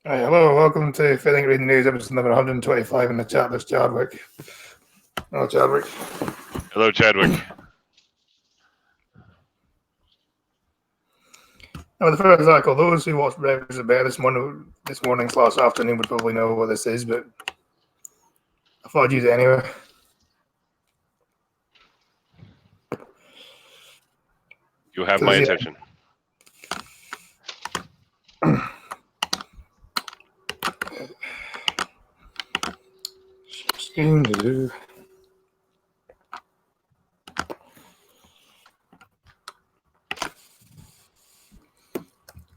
Hi, hello, welcome to Fitting Reading News, episode number 125 in the chat. There's Chadwick. Hello, Chadwick. Hello, Chadwick. Now, the first article, those who watched Breakfast of Bear this morning/afternoon would probably know what this is, but I thought I'd use it anyway. You have my attention.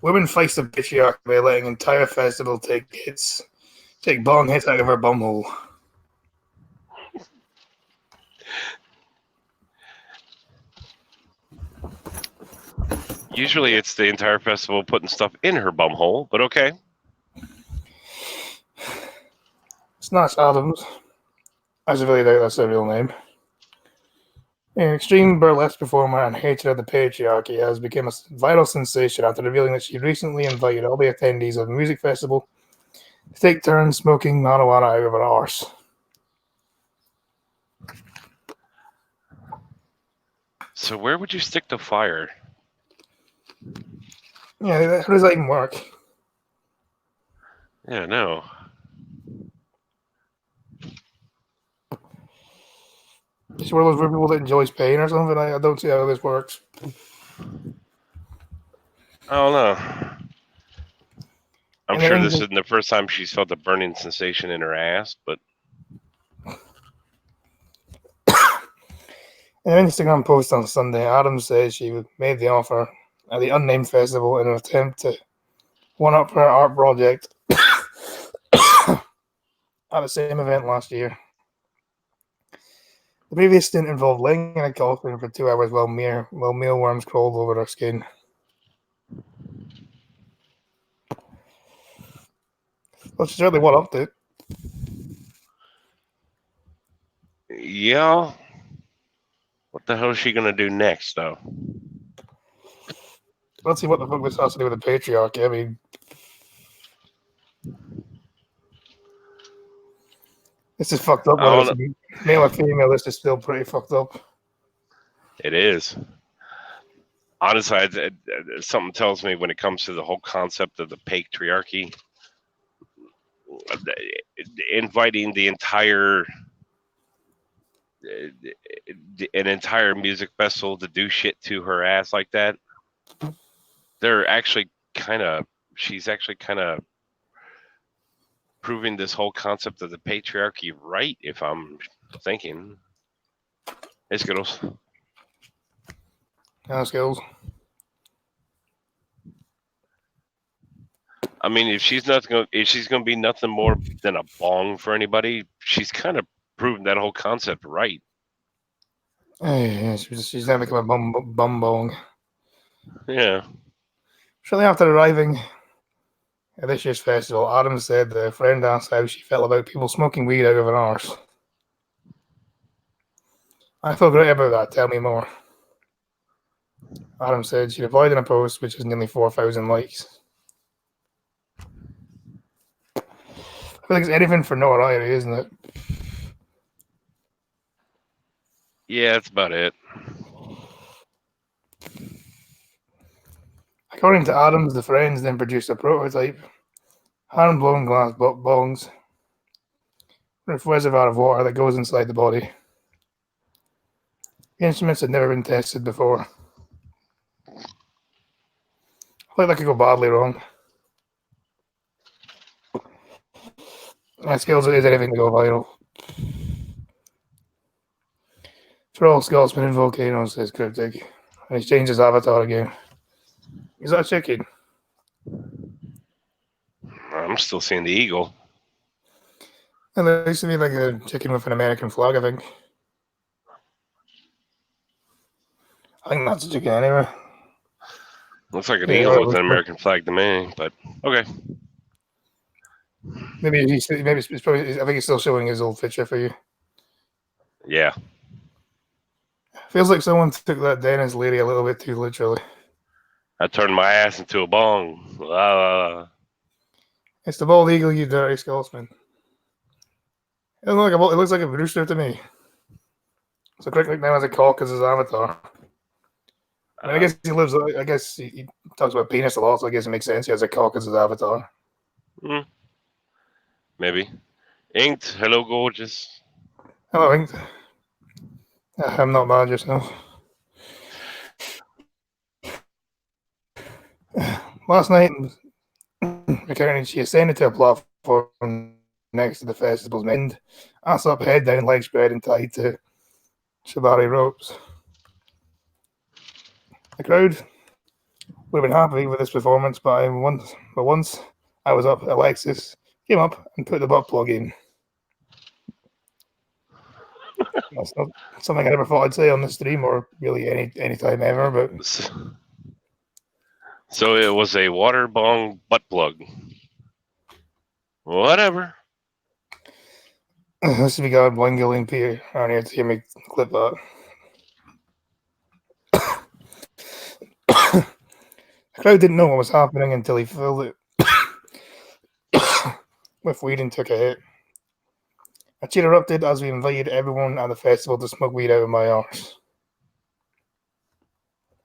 Women face the patriarchy by letting entire festival take bong hits out of her bumhole. Usually it's the entire festival putting stuff in her bumhole, but okay. Snatch Adams. I should really doubt that's her real name. An extreme burlesque performer and hater of the patriarchy has become a viral sensation after revealing that she recently invited all the attendees of the music festival to take turns smoking marijuana out of her arse. So where would you stick the fire? Yeah, how does that even work? Yeah, no. It's one of those people that enjoys pain or something. I don't see how this works. I don't know. I'm And sure then this isn't the first time she's felt a burning sensation in her ass, but... In an Instagram post on Sunday, Adams says she made the offer at the unnamed festival in an attempt to one-up her art project at the same event last year. The previous stint involved laying in a coffin for 2 hours while mealworms crawled over her skin. Well, she certainly one-upped it. Yeah. What the hell is she gonna do next, though? Let's see what the fuck this has to do with the patriarchy. I mean, this is fucked up. Whether it's male or female, this is still pretty fucked up. It is. Honestly, something tells me when it comes to the whole concept of the patriarchy, inviting an entire music festival to do shit to her ass like that, she's actually kind of proving this whole concept of the patriarchy right, if I'm thinking. Hey, Skittles. Yeah, Skittles. I mean, if she's gonna be nothing more than a bong for anybody, she's kind of proven that whole concept right. Yeah, she's now become a bum bong. Yeah. Shortly after arriving at this year's festival, Adams said the friend asked how she felt about people smoking weed out of an arse. I feel great about that. Tell me more. Adams said she replied in a post which has nearly 4,000 likes. I feel like it's anything for notoriety, isn't it? Yeah, that's about it. According to Adams, the friends then produced a prototype hand-blown glass bongs with a reservoir of water that goes inside the body. The instruments had never been tested before. I feel like that could go badly wrong. My skills is anything to go viral. For all Scotsmen in volcanoes, says Cryptic. And he's changed his avatar again. Is that a chicken? I'm still seeing the eagle. And there used to be like a chicken with an American flag, I think. I think that's a chicken anyway. Looks like an eagle with an American flag to me, but okay. Maybe it's probably. I think he's still showing his old picture for you. Yeah. Feels like someone took that Dennis lady a little bit too literally. I turned my ass into a bong. It's the bald eagle, you dirty Scotsman. It looks like a rooster to me. So Crick now has a cock as his avatar. I guess he lives. I guess he talks about penis a lot, so I guess it makes sense. He has a cock as his avatar. Maybe. Inked, hello, gorgeous. Hello, Inked. I'm not bad just now. Last night, she ascended to a platform next to the festival's end, ass up, head down, legs spread and tied to shibari ropes. The crowd would have been happy with this performance, but once I was up, Alexis came up and put the butt plug in. That's not something I never thought I'd say on the stream or really any time ever, but so it was a water bong butt plug. Whatever. This we got Blingeling Peter on here to hear me clip that. The crowd didn't know what was happening until he filled it with weed and took a hit. A cheer erupted as we invited everyone at the festival to smoke weed out of my arse.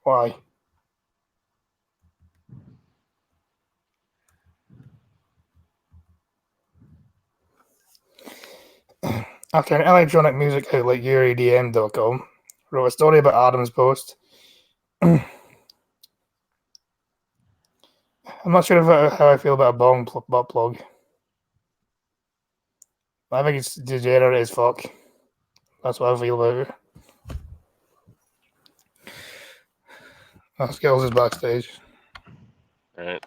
Why? After an electronic music outlet, UREDM.com wrote a story about Adam's post. I'm not sure how I feel about a bong butt plug. I think it's degenerate as fuck. That's what I feel about it. Skills is backstage. All right.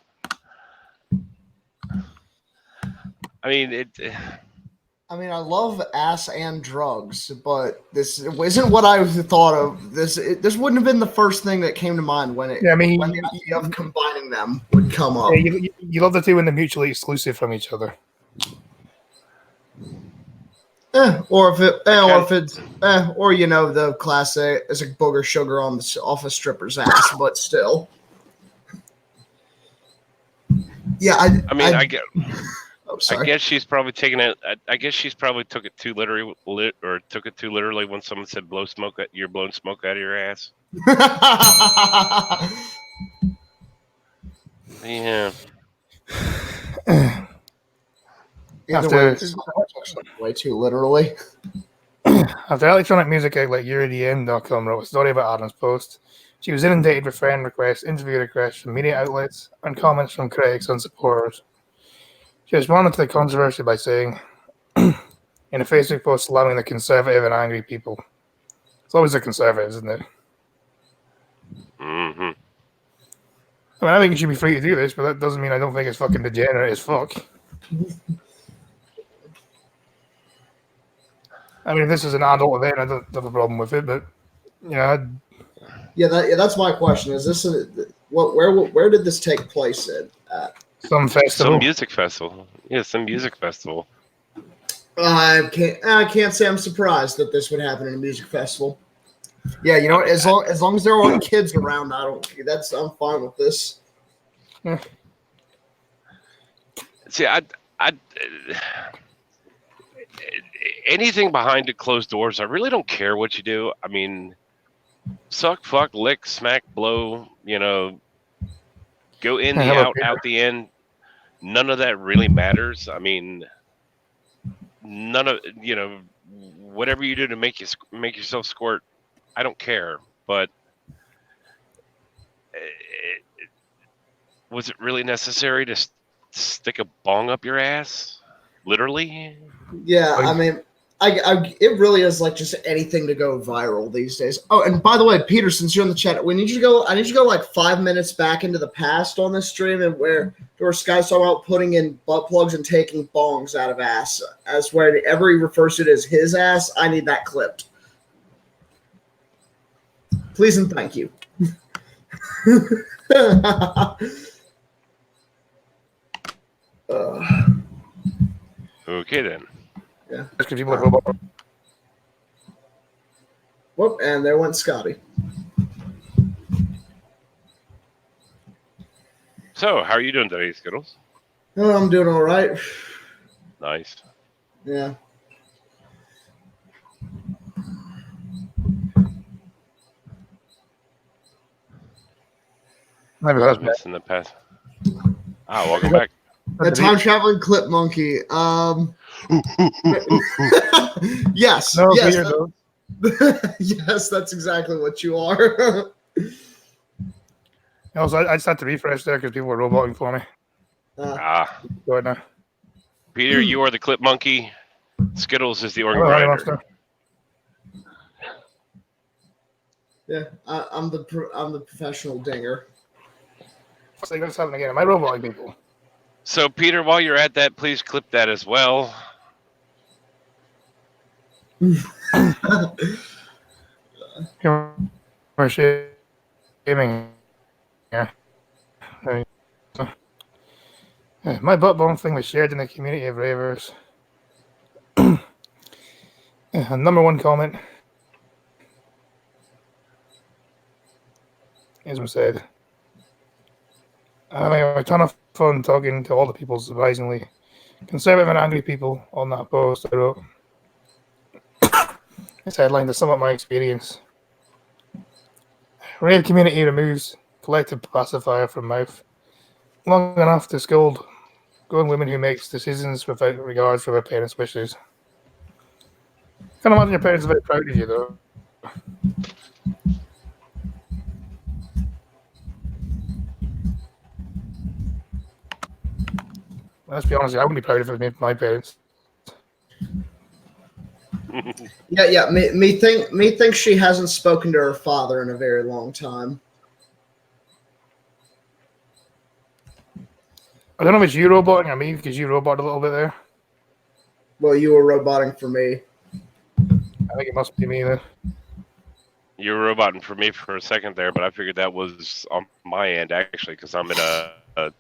I mean, I love ass and drugs, but this isn't what I thought of. This wouldn't have been the first thing that came to mind when the idea of combining them would come up. Yeah, you love the two when they're mutually exclusive from each other. Or the classic is a booger sugar off a stripper's ass, but still. Yeah, I get. Oh, sorry. I guess she's probably taking it. I guess she's probably took it too literally, when someone said "You're blowing smoke out of your ass." Yeah. Way too literally. After electronic music outlet UREDM.com wrote a story about Adam's post, she was inundated with friend requests, interview requests from media outlets, and comments from critics and supporters. She responded to the controversy by saying, in a Facebook post slamming the conservative and angry people. It's always the conservatives, isn't it? Mm-hmm. I think you should be free to do this, but that doesn't mean I don't think it's fucking degenerate as fuck. If this is an adult event, I don't have a problem with it, but that's my question. Is this where did this take place at? Some festival. Some music festival. Yeah, some music festival. I can't say I'm surprised that this would happen in a music festival. Yeah, as long as there aren't kids around, I'm fine with this. Yeah. See, anything behind the closed doors, I really don't care what you do. I mean, suck, fuck, lick, smack, blow, go in the out the end. None of that really matters. I mean, none of whatever you do to make yourself squirt, I don't care. But was it really necessary to stick a bong up your ass? Literally? Yeah, it really is like just anything to go viral these days. Oh, and by the way, Peter, since you're in the chat, I need you to go like 5 minutes back into the past on this stream, and where Sky's talking about putting in butt plugs and taking bongs out of ass. As wherever he refers to it as his ass, I need that clipped. Please and thank you. Okay then. Yeah. Whoop, and there went Scotty. So, how are you doing today, Skittles? Oh, I'm doing all right. Nice. Yeah. Maybe I that's was missing the pass. Welcome back. A time traveling clip monkey. Yes. No, yes. Peter, no. Yes, that's exactly what you are. Also, I just had to refresh there because people were roboting for me. Go ahead now. Peter, you are the clip monkey. Skittles is the organ Hello, Honey grinder. Monster. Yeah, I'm the professional dinger. What's this happening again? Am I roboting people? So, Peter, while you're at that, please clip that as well. We're shaming. Yeah. My butt bone thing was shared in the community of ravers. Number one comment as I said, I had a ton of fun talking to all the people, surprisingly conservative and angry people on that post I wrote. This headline to sum up my experience. Rave community removes collective pacifier from mouth. Long enough to scold grown women who makes decisions without regards for their parents' wishes. Can't imagine your parents are very proud of you, though. Let's be honest, I wouldn't be proud of it, my parents. Yeah. Me thinks she hasn't spoken to her father in a very long time. I don't know if it's you roboting or me, because you roboted a little bit there. Well, you were roboting for me. I think it must be me then. You were roboting for me for a second there, but I figured that was on my end, actually, because I'm in a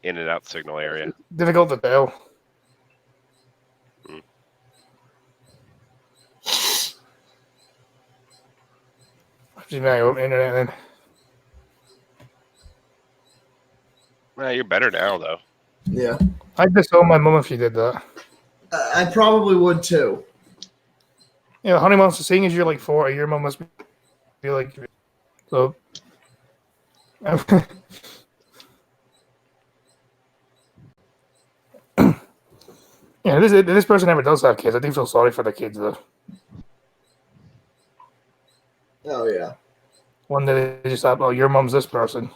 in and out signal area. Difficult to tell. Just my own internet then. Well, you're better now, though. Yeah. I'd disown my mum if she did that. I probably would too. You know, Honey Monster, seeing as you're like 40, your mum must be like. So. Yeah, this person ever does have kids. I do feel sorry for the kids, though. Oh, yeah. One day they just have, oh, your mum's this person.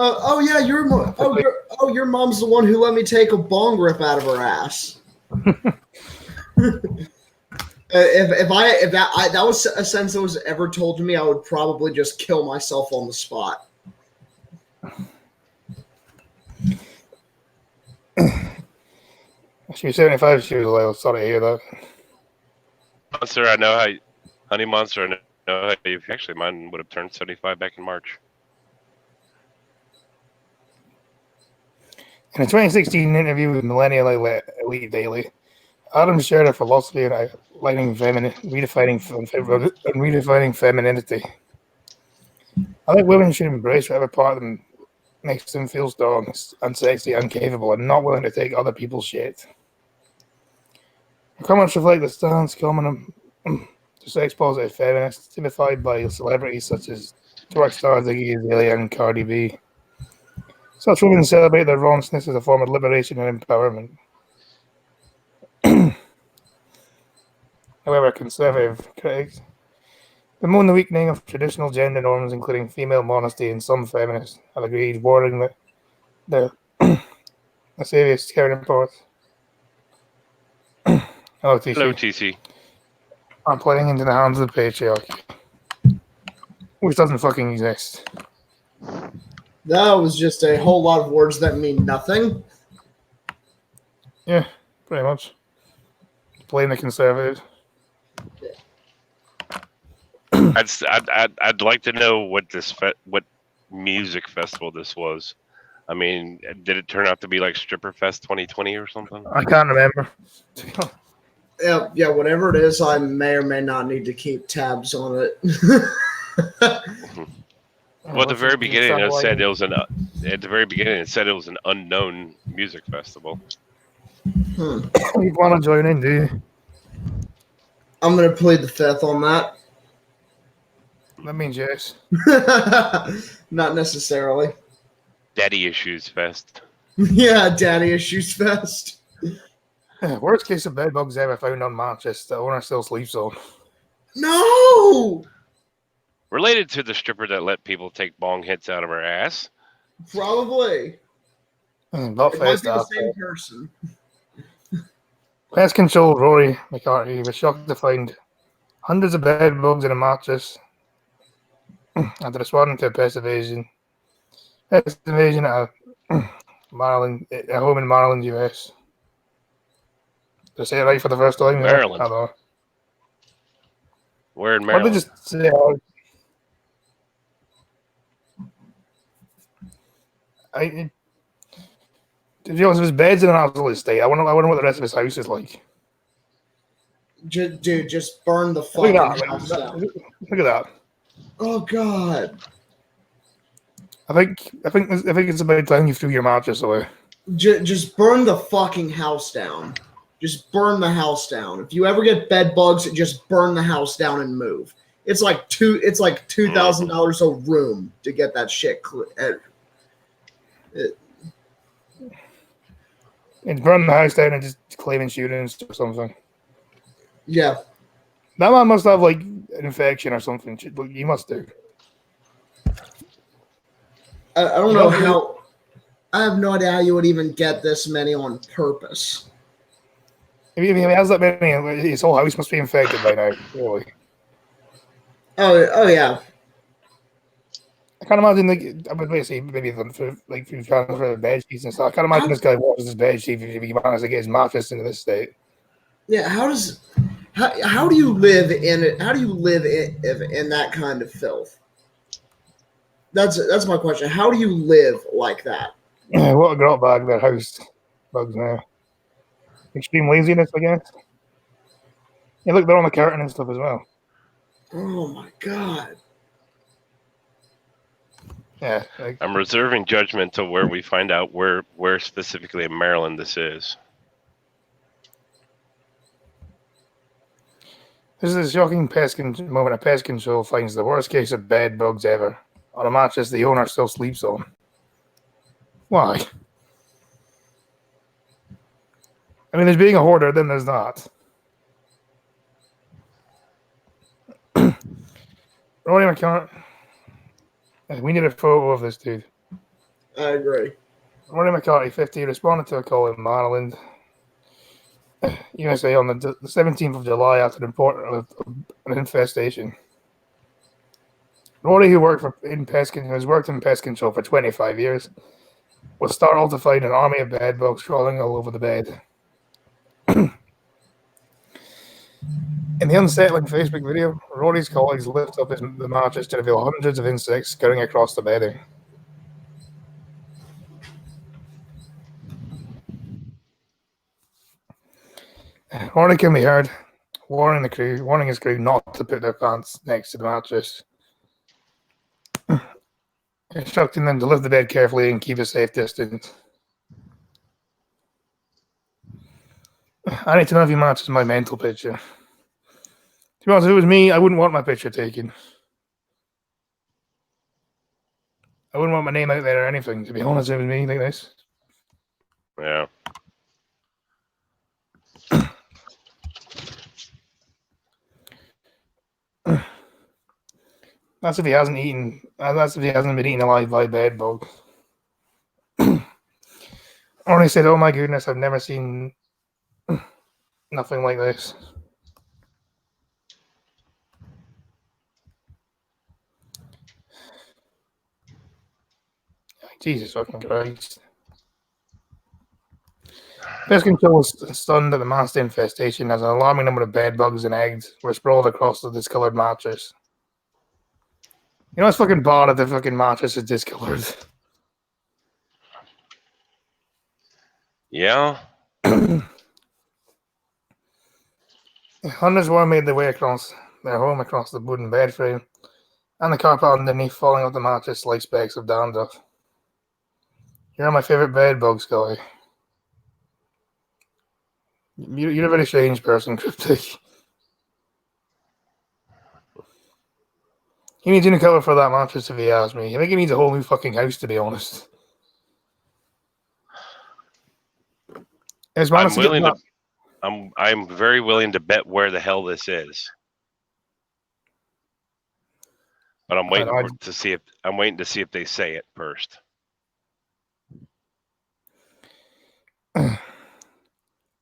Oh yeah, your mom's the one who let me take a bong rip out of her ass. If that was a sentence that was ever told to me, I would probably just kill myself on the spot. She was 75. She was like, sorry to hear that. Monster, I know how. Honey Monster, I know how you. Actually, mine would have turned 75 back in March. In a 2016 interview with Millennial Elite Daily, Adams shared a philosophy on redefining femininity. I think women should embrace whatever part of them makes them feel strong and sexy and capable and not willing to take other people's shit. The comments reflect the stance common to sex-positive feminists, typified by celebrities such as twerk stars Iggy Azalea and Cardi B. Such women celebrate their raunchness as a form of liberation and empowerment. However, conservative critics bemoan the weakening of traditional gender norms, including female modesty, and some feminists have agreed, warning that the serious Karen reports. Hello, TC. Hello, TC. I'm playing into the hands of the patriarchy, which doesn't fucking exist. That was just a whole lot of words that mean nothing. Yeah, pretty much. Blame the conservatives. I'd like to know what what music festival this was. I mean, did it turn out to be like Stripper Fest 2020 or something? I can't remember. Yeah, whatever it is, I may or may not need to keep tabs on it. Well, at the very beginning, it said like, it was an. At the very beginning, it said it was an unknown music festival. Hmm. you want to join in, do you? I'm gonna plead the fifth on that. That means yes. Not necessarily. Daddy Issues Fest. Yeah, Daddy Issues Fest. Worst case of bed bugs ever found on mattress. The owner still sleeps on. No, Related to the stripper that let people take bong hits out of her ass. probably. Not It might fast be the after. same person. Pest control Rory McCarthy was shocked to find hundreds of bed bugs in a mattress after responding to a pest invasion. Pest invasion at Maryland, a home in Maryland, US. Did I say it right for the first time? Maryland. I don't know. Where in What did Maryland? they just say? To be honest, his bed's in an absolute state. I wonder what the rest of his house is like. Dude, just burn the Look fucking at that. house down. Look at that. Oh God. I think it's about time you threw your mattress away. Just burn the fucking house down. Just burn the house down. If you ever get bed bugs, just burn the house down and move. It's like $2,000 a room to get that shit clear. And burn the house down and just claim insurance or something. Yeah, That man must have like an infection or something. You must do. I don't know how. I have no idea how you would even get this many on purpose. If he has that many, his whole house must be infected by now. Really. Oh yeah. I can't imagine. Like, I would basically maybe like through transfer of bed sheets and stuff. I can't imagine this guy washes his bed sheet if he managed to get his mattress into this state. Yeah, how do you live in it? How do you live in that kind of filth? That's my question. How do you live like that? What a grot bag their house bugs now. Extreme laziness, I guess. Yeah, look, they're on the curtain and stuff as well. Oh my God. Yeah. Like, I'm reserving judgment till where we find out where specifically in Maryland this is. this is a shocking moment. A pest control finds the worst case of bed bugs ever on a mattress the owner still sleeps on. Why? I mean, there's being a hoarder, then there's not. Rory McCarthy. We need a photo of this dude. I agree. Rory McCarthy, 50, responded to a call in Maryland, USA on the 17th of July after the report of an infestation. Rory, who has worked in pest control for 25 years, was startled to find an army of bed bugs crawling all over the bed. In the unsettling Facebook video, Rory's colleagues lift up the mattress to reveal hundreds of insects scurrying across the bedding. Rory can be heard warning his crew not to put their pants next to the mattress, instructing them to lift the bed carefully and keep a safe distance. I need to know if you matches my mental picture. To be honest, if it was me, I wouldn't want my picture taken. I wouldn't want my name out there or anything, to be honest, if it was me like this. Yeah. That's if he hasn't been eaten alive by bed bugs. Only said, "Oh my goodness, I've never seen nothing like this." Jesus fucking Christ. Pest control was stunned at the mass infestation as an alarming number of bed bugs and eggs were sprawled across the discolored mattress. You know, it's fucking bad that the fucking mattress is discolored. Yeah. Hundreds more made their way across their home across the wooden bed frame And the carpet underneath falling off the mattress like specks of dandruff. You're my favorite bed bug, Scully. You're a very strange person, Cryptic. He needs a new cover for that mattress if he asks me. I think he needs a whole new fucking house, to be honest. I'm very willing to bet where the hell this is. But I'm waiting to see if they say it first.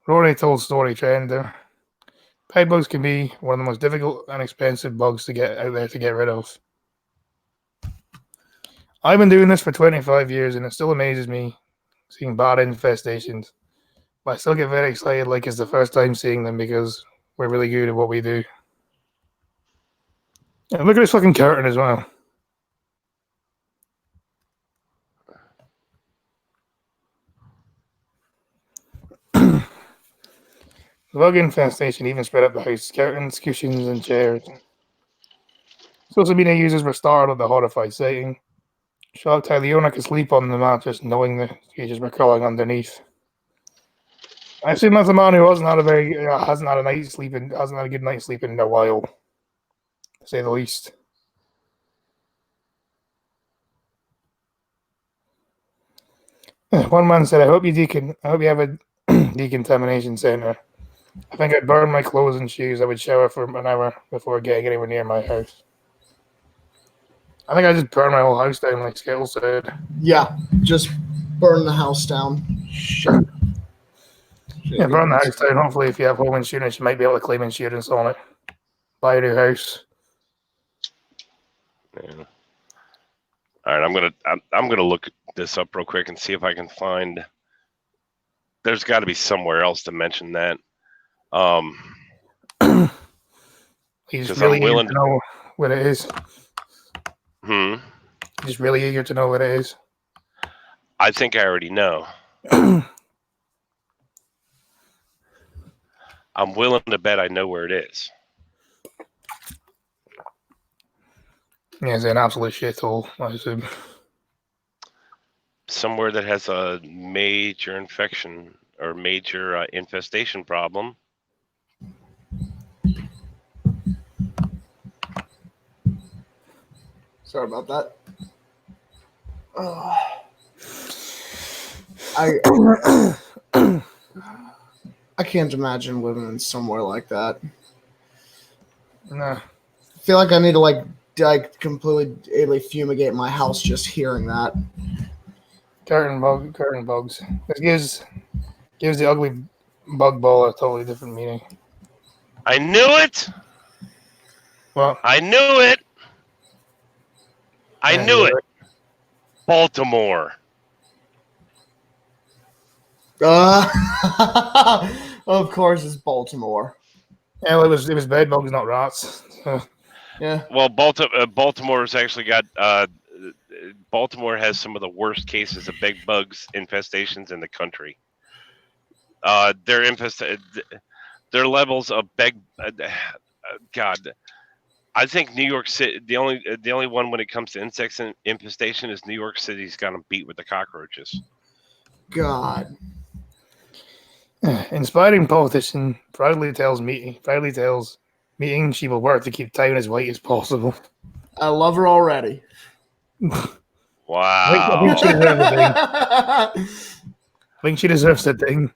Rory told story trend there. Bed bugs can be one of the most difficult and expensive bugs to get out there to get rid of. I've been doing this for 25 years and it still amazes me seeing bad infestations. But I still get very excited like it's the first time seeing them because we're really good at what we do. And look at this fucking curtain as well. The bug infestation even spread up the house. Curtains, cushions, and chairs. Social media users were startled at the horrified sighting. Shocked how the owner could sleep on the mattress knowing the creatures were crawling underneath. I assume that's a man who hasn't had a good night's sleeping in a while, to say the least. One man said, I hope you have a decontamination center. I think I'd burn my clothes and shoes. I would shower for an hour before getting anywhere near my house. I think I just burned my whole house down, like Skittles said. Yeah, just burn the house down. Shit. Yeah, burn the house down. Hopefully, if you have home insurance, you might be able to claim insurance on it. Buy a new house. Yeah. All right, I'm gonna look this up real quick and see if I can find. There's got to be somewhere else to mention that. He's really eager to know what it is. Just really eager to know what it is. I think I already know. I'm willing to bet I know where it is. Yeah, it's an absolute shithole, I assume. Somewhere that has a major infection or major infestation problem. Sorry about that. I can't imagine living in somewhere like that. Nah. I feel like I need to completely fumigate my house just hearing that. Curtain bugs. This gives the ugly bug ball a totally different meaning. I knew it. Well, I knew it. I knew it. Baltimore. Of course, it's Baltimore. Yeah, it was bed bugs, not rats. Yeah. Well, Baltimore's actually got. Baltimore has some of the worst cases of bed bugs infestations in the country. Their levels of bed. God, I think New York City. The only one when it comes to insects and infestation is New York City's got them beat with the cockroaches. God. Inspiring politician proudly tells meeting she will work to keep town as white as possible. I love her already. Wow. I think she deserves the thing.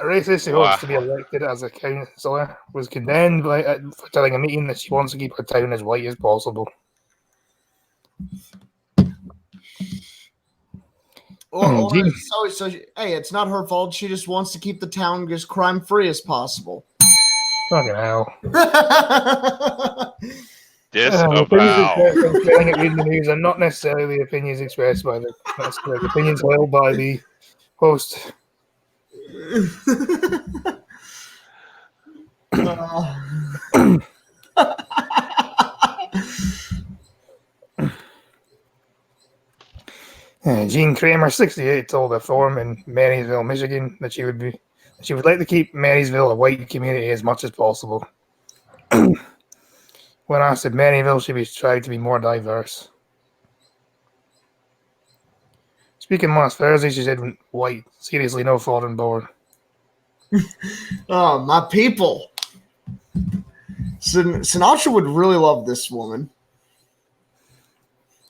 A racist who hopes to be elected as a councillor was condemned for telling a meeting that she wants to keep her town as white as possible. Hey, it's not her fault. She just wants to keep the town as crime-free as possible. Fucking hell. Reading the news are not necessarily the opinions expressed by the opinions held by the host. Jean Kramer, 68, told a forum in Marysville, Michigan, that she would She would like to keep Marysville a white community as much as possible. When asked if Maryville should be tried to be more diverse. Speaking last Thursday, she said white. Seriously, no foreign born. Oh, my people. Sinatra would really love this woman.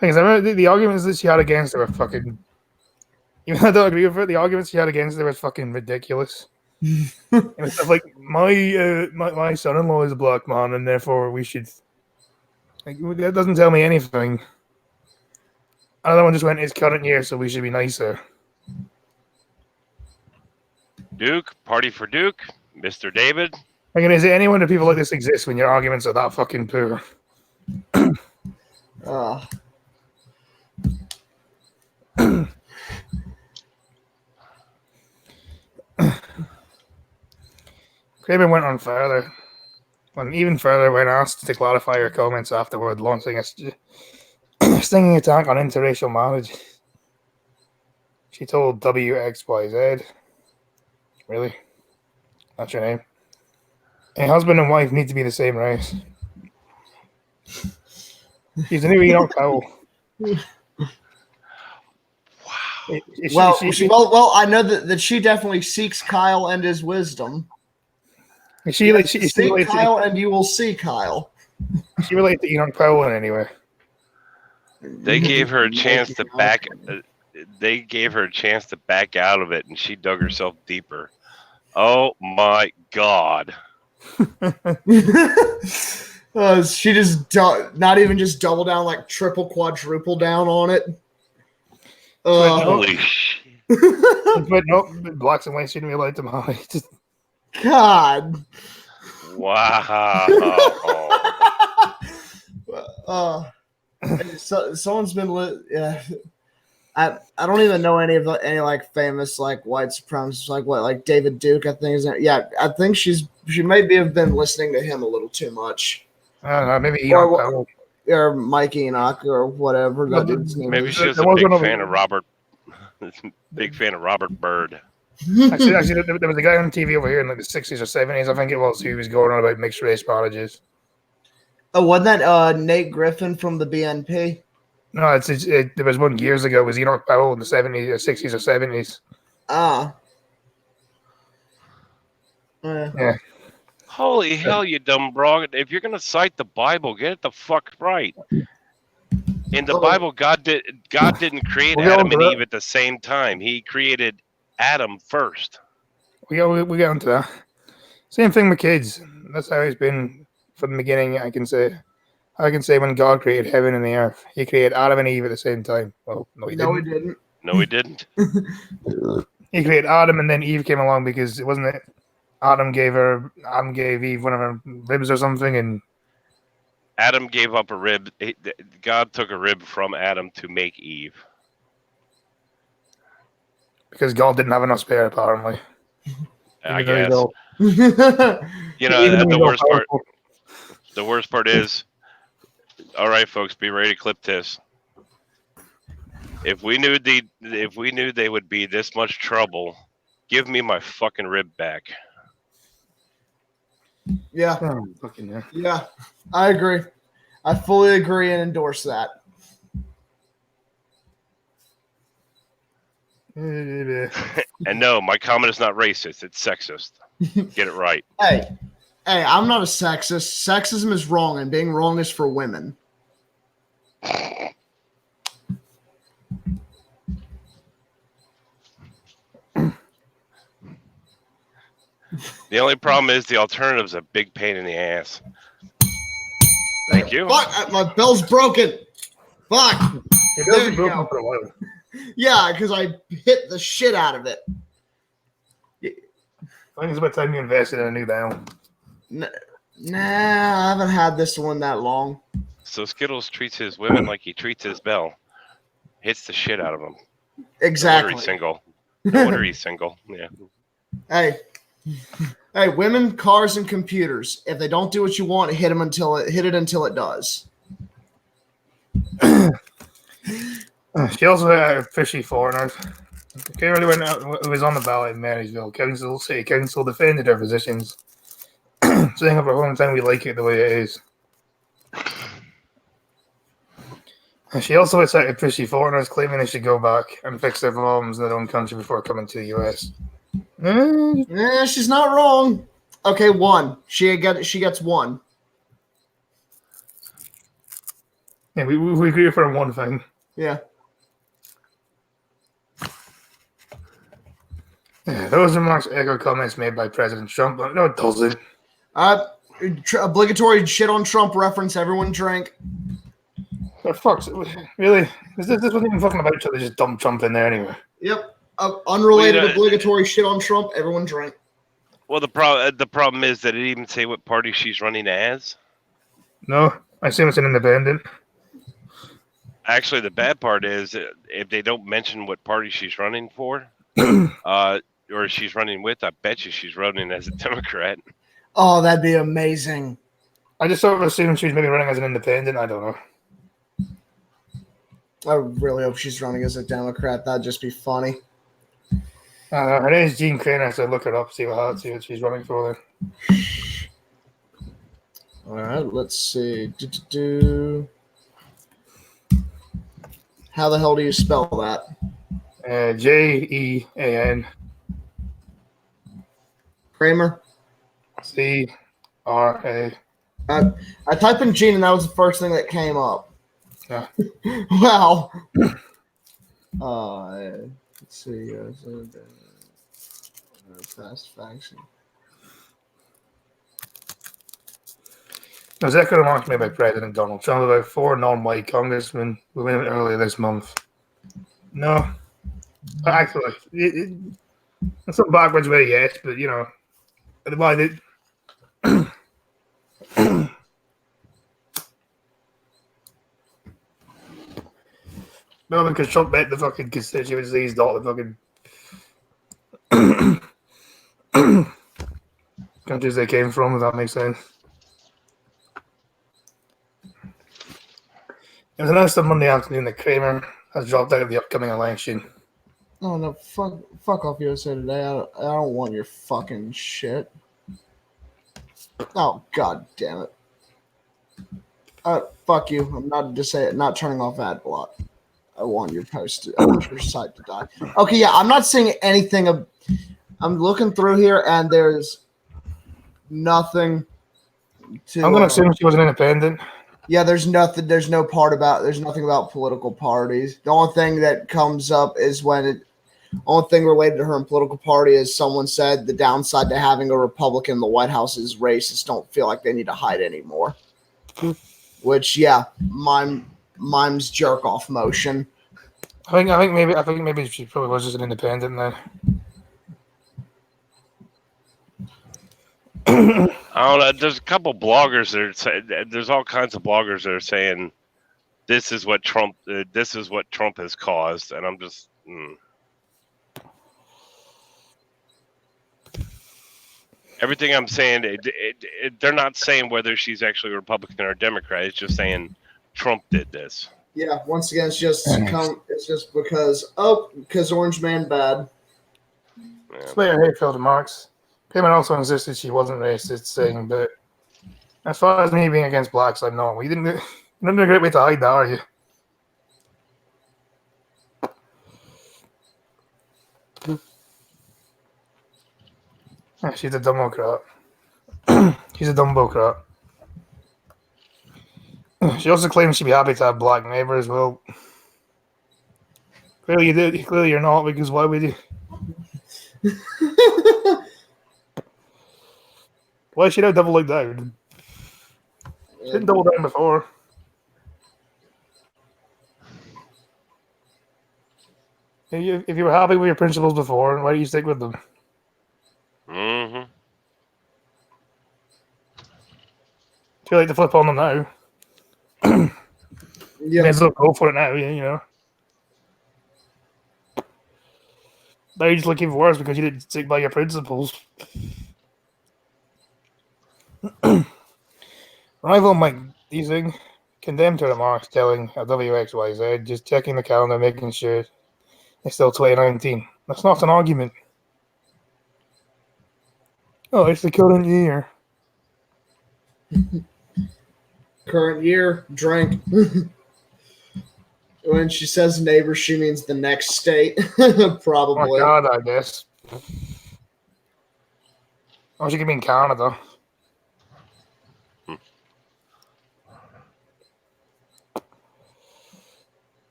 Thing is, I remember the arguments that she had against her were fucking. Even though I don't agree with her, the arguments she had against her was fucking ridiculous. It was stuff like my son-in-law is a black man, and therefore we should. Like, that doesn't tell me anything. Another one just went, "It's current year, so we should be nicer." Duke, party for Duke, Mr. David. Like, is there anyone that people like this exist when your arguments are that fucking poor? Kramer went on further. Even further when asked to clarify her comments afterward, launching a stinging attack on interracial marriage. She told WXYZ, "Really? That's your name? A husband and wife need to be the same race." She's the new Enoch Powell. Wow. Well, I know that she definitely seeks Kyle and his wisdom. Seek Kyle and you will see Kyle. She related to Enoch Powell in any way. They gave her a chance to back. They gave her a chance to back out of it, and she dug herself deeper. Oh my God! She just not even just double down, like triple, quadruple down on it. Holy shit! But no, blacks and whites shouldn't be allowed to marry. God. Wow. Someone's been I don't even know any like famous like white supremacists like David Duke. I think I think she maybe have been listening to him a little too much. I don't know, maybe Enoch or Mike Enoch or whatever that dude's name. Maybe she was a big fan of Robert. Big fan of Robert Byrd. Actually, there was a guy on TV over here in like the 60s or 70s, I think it was, who was going on about mixed race marriages. Oh, wasn't that Nate Griffin from the BNP? No, there was one years ago. It was Enoch Powell in the 70s or 60s or 70s. Yeah. Holy hell, you dumb broad. If you're going to cite the Bible, get it the fuck right. In the Bible, God didn't create Adam and Eve at the same time. He created Adam first. We get onto that. Same thing with kids. That's how it's been from the beginning. I can say when God created heaven and the earth, He created Adam and Eve at the same time. Well, no, He didn't. No, He didn't. He created Adam, and then Eve came along because it wasn't it. Adam gave Eve one of her ribs or something, and Adam gave up a rib. God took a rib from Adam to make Eve. Because God didn't have enough spare, apparently. I guess. The worst part is, all right, folks, be ready to clip this. If we knew they would be this much trouble, give me my fucking rib back. Yeah. Oh, fucking yeah. Yeah, I agree. I fully agree and endorse that. And no, my comment is not racist. It's sexist. Get it right. Hey, I'm not a sexist. Sexism is wrong, and being wrong is for women. The only problem is the alternative is a big pain in the ass. Thank you. Fuck, my bell's broken. Fuck. It doesn't broken for a while. Yeah, because I hit the shit out of it. I think it's about time you invested in a new bell. Nah, I haven't had this one that long. So Skittles treats his women like he treats his bell. Hits the shit out of them. Exactly. No wonder he's single. Yeah. Hey, women, cars, and computers. If they don't do what you want, hit it until it does. She also had fishy foreigners. Clearly, when it was on the ballot in Marysville, City Council defended their positions, saying for a long time we like it the way it is. And she also incited pushy foreigners, claiming they should go back and fix their problems in their own country before coming to the US. Yeah, she's not wrong. Okay, one. She gets one. Yeah, we agree for one thing. Yeah. Yeah, those remarks echo comments made by President Trump, but no, it doesn't. Obligatory shit on Trump reference. Everyone drink. For fuck's really? This wasn't even fucking about each other. Just dump Trump in there anyway. Yep. Unrelated obligatory shit on Trump. Everyone drink. Well, the problem is that it didn't even say what party she's running as. No, I assume it's an independent. Actually, the bad part is if they don't mention what party she's running for, or she's running with, I bet you she's running as a Democrat. Oh, that'd be amazing. I just sort of assumed she was maybe running as an independent. I don't know. I really hope she's running as a Democrat. That'd just be funny. Her name is Jean Craner, so look her up, see what she's running for then. All right, let's see. How the hell do you spell that? Jean. Kramer? CRA. I typed in Jean, and that was the first thing that came up. Yeah. Wow. Let's see. Fast faction. There was echo remarks made by President Donald Trump about 4 non-white congressmen women earlier this month. No. Actually, it's some backwards way, yes, but you know, why did. No, because Trump met the fucking constituencies, not the fucking countries they came from, if that makes sense. It was announced on Monday afternoon that Kramer has dropped out of the upcoming election. Oh, no, fuck off USA Today. I don't want your fucking shit. Oh, god damn it. Fuck you. I'm not turning off ad block. I want your post. I want your site to die. Okay, yeah, I'm not seeing anything. I'm looking through here, and there's nothing to. I'm going to assume she was an independent. Yeah, there's nothing. There's nothing about political parties. The only thing that comes up is only thing related to her and political party is someone said the downside to having a Republican in the White House is racists don't feel like they need to hide anymore. Which, yeah, mime's jerk off motion. I think maybe she probably was just an independent then. I don't know. There's a couple bloggers that are saying, there's all kinds of bloggers that are saying this is what Trump has caused, and I'm just. Everything I'm saying, they're not saying whether she's actually a Republican or a Democrat. It's just saying Trump did this. Yeah, once again, it's just because Orange Man bad. Yeah. Slater hate-filled remarks. Pittman also insisted she wasn't racist, saying, but as far as me being against blacks, I'm not. You didn't do a great way to hide that, are you? Yeah, she's a Democrat. She's a Dumbocrat. She also claims she'd be happy to have black neighbors. Well, clearly you did. Clearly you're not, because why would you? Why should I double down? She didn't double down before. If you were happy with your principles before, why do you stick with them? Mm-hmm. Too late to flip on them now. Yeah. May as well go for it now, you know. Now you're just looking for worse because you didn't stick by your principles. Rival Mike Deasing condemned her remarks, telling a WXYZ, just checking the calendar, making sure It's still 2019. That's not an argument. Oh, it's the current year. Current year, drink. When she says neighbor, she means the next state, Oh, probably. God, I guess. Oh, she could be in Canada.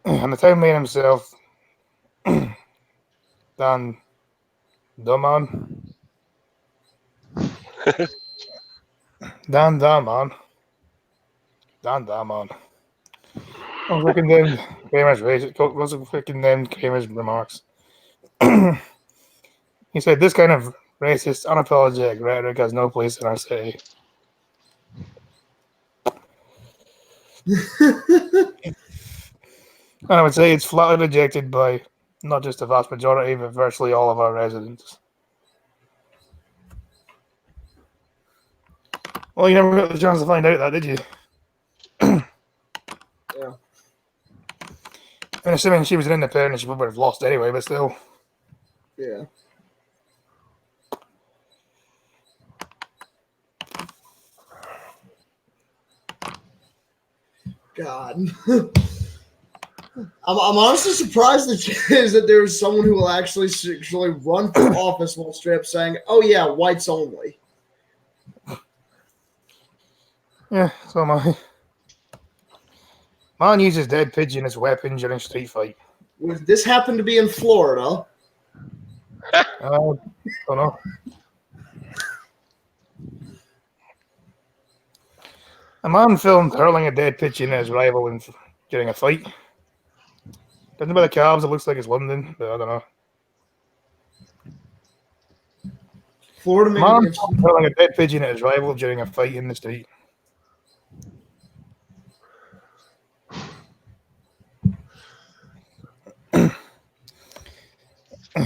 And the town man himself, Dan Daman. Dan Daman. Dan Daman. I was looking down Kramer's remarks. He said, "This kind of racist, unapologetic rhetoric has no place in our city." And I would say it's flatly rejected by not just the vast majority, but virtually all of our residents. Well, you never got the chance to find out that, did you? Yeah. And assuming she was an independent, she would have lost anyway, but still. Yeah. God. I'm honestly surprised that there's someone who will actually run for office while straight up saying, "Oh yeah, whites only." Yeah, so am I. Man uses dead pigeon as weapon during street fight. Would this happen to be in Florida? Don't know. A man filmed hurling a dead pigeon at his rival during a fight. Doesn't by the calves, it looks like it's London, but I don't know. Florida Man man. filmed hurling a dead pigeon at his rival during a fight in the street.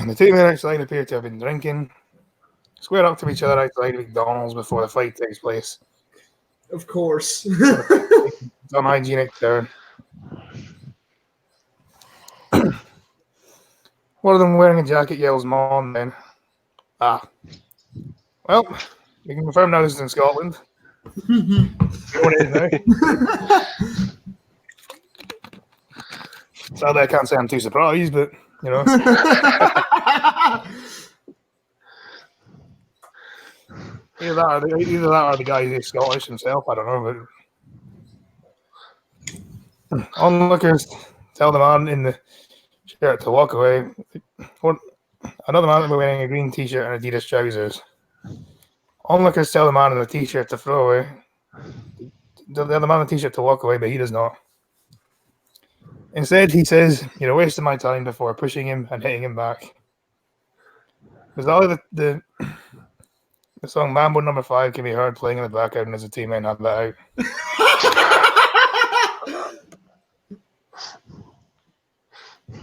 The two men outside appear to have been drinking, square up to each other outside McDonald's before the fight takes place. Of course. It's unhygienic turn. One of them wearing a jacket yells "Mon" then. Ah. Well, we can confirm now this is in Scotland. What is now? Sadly, I can't say I'm too surprised, but, you know. Either that or the guy is Scottish himself. I don't know, but onlookers tell the man in the shirt to walk away. Another man wearing a green t-shirt and Adidas trousers. Onlookers tell the man in the t-shirt to throw away. The other man in the t-shirt to walk away, but he does not. Instead, he says, "You're wasting my time," before pushing him and hitting him back. Bizarrely, the song Mambo No. 5 can be heard playing in the background as the two men have that out.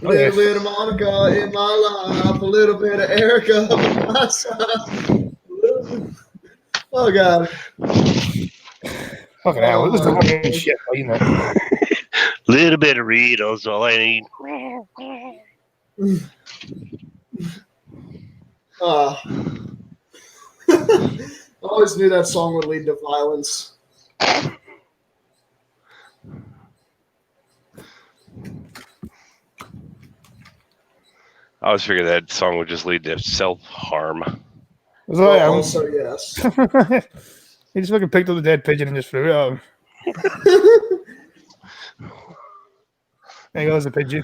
A little bit of Monica in my life, a little bit of Erica on my side. Oh God! Fucking hell, this is fucking shit, you know. Little bit of Ritos, all I need. I always knew that song would lead to violence. I always figured that song would just lead to self-harm. Also, yes. He just fucking picked up the dead pigeon and just threw it out. There goes the pigeon.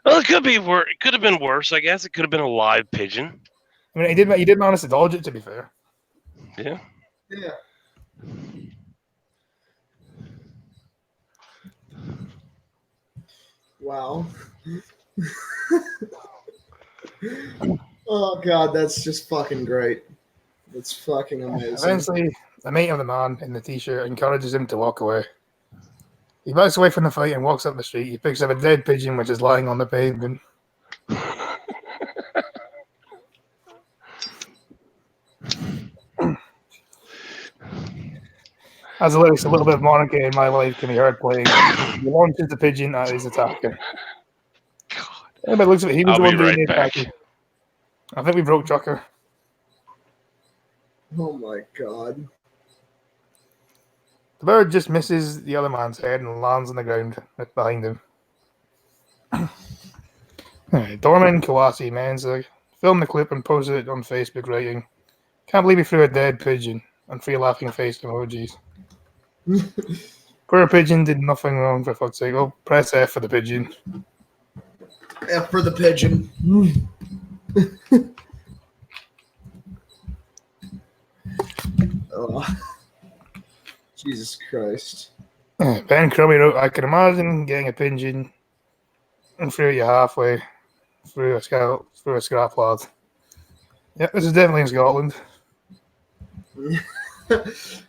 Well, it could be worse. It could have been worse, I guess. It could have been a live pigeon. I mean, he did manage to dodge it, to be fair. Yeah. Yeah. Wow. Oh God, that's just fucking great. It's fucking amazing. Eventually, the mate of the man in the t-shirt encourages him to walk away. He backs away from the fight and walks up the street. He picks up a dead pigeon which is lying on the pavement. As a lyrics, a little bit of Monica in my life can be heard playing. He launches the pigeon at his attacker. God. Yeah, but it looks like he was I'll the one be doing right the back. attacking. I think we broke Chucker. Oh my god. The bird just misses the other man's head and lands on the ground behind him. Dorman Kawasi Mensa filmed the clip and posted it on Facebook, writing, "Can't believe he threw a dead pigeon," and 3 laughing face emojis. Poor pigeon did nothing wrong, for fuck's sake. Oh, press F for the pigeon. F for the pigeon. Oh. Jesus Christ. Ben Crummy wrote, "I can imagine getting a pigeon and threw you halfway through a scrap lad." Yeah, this is definitely in Scotland.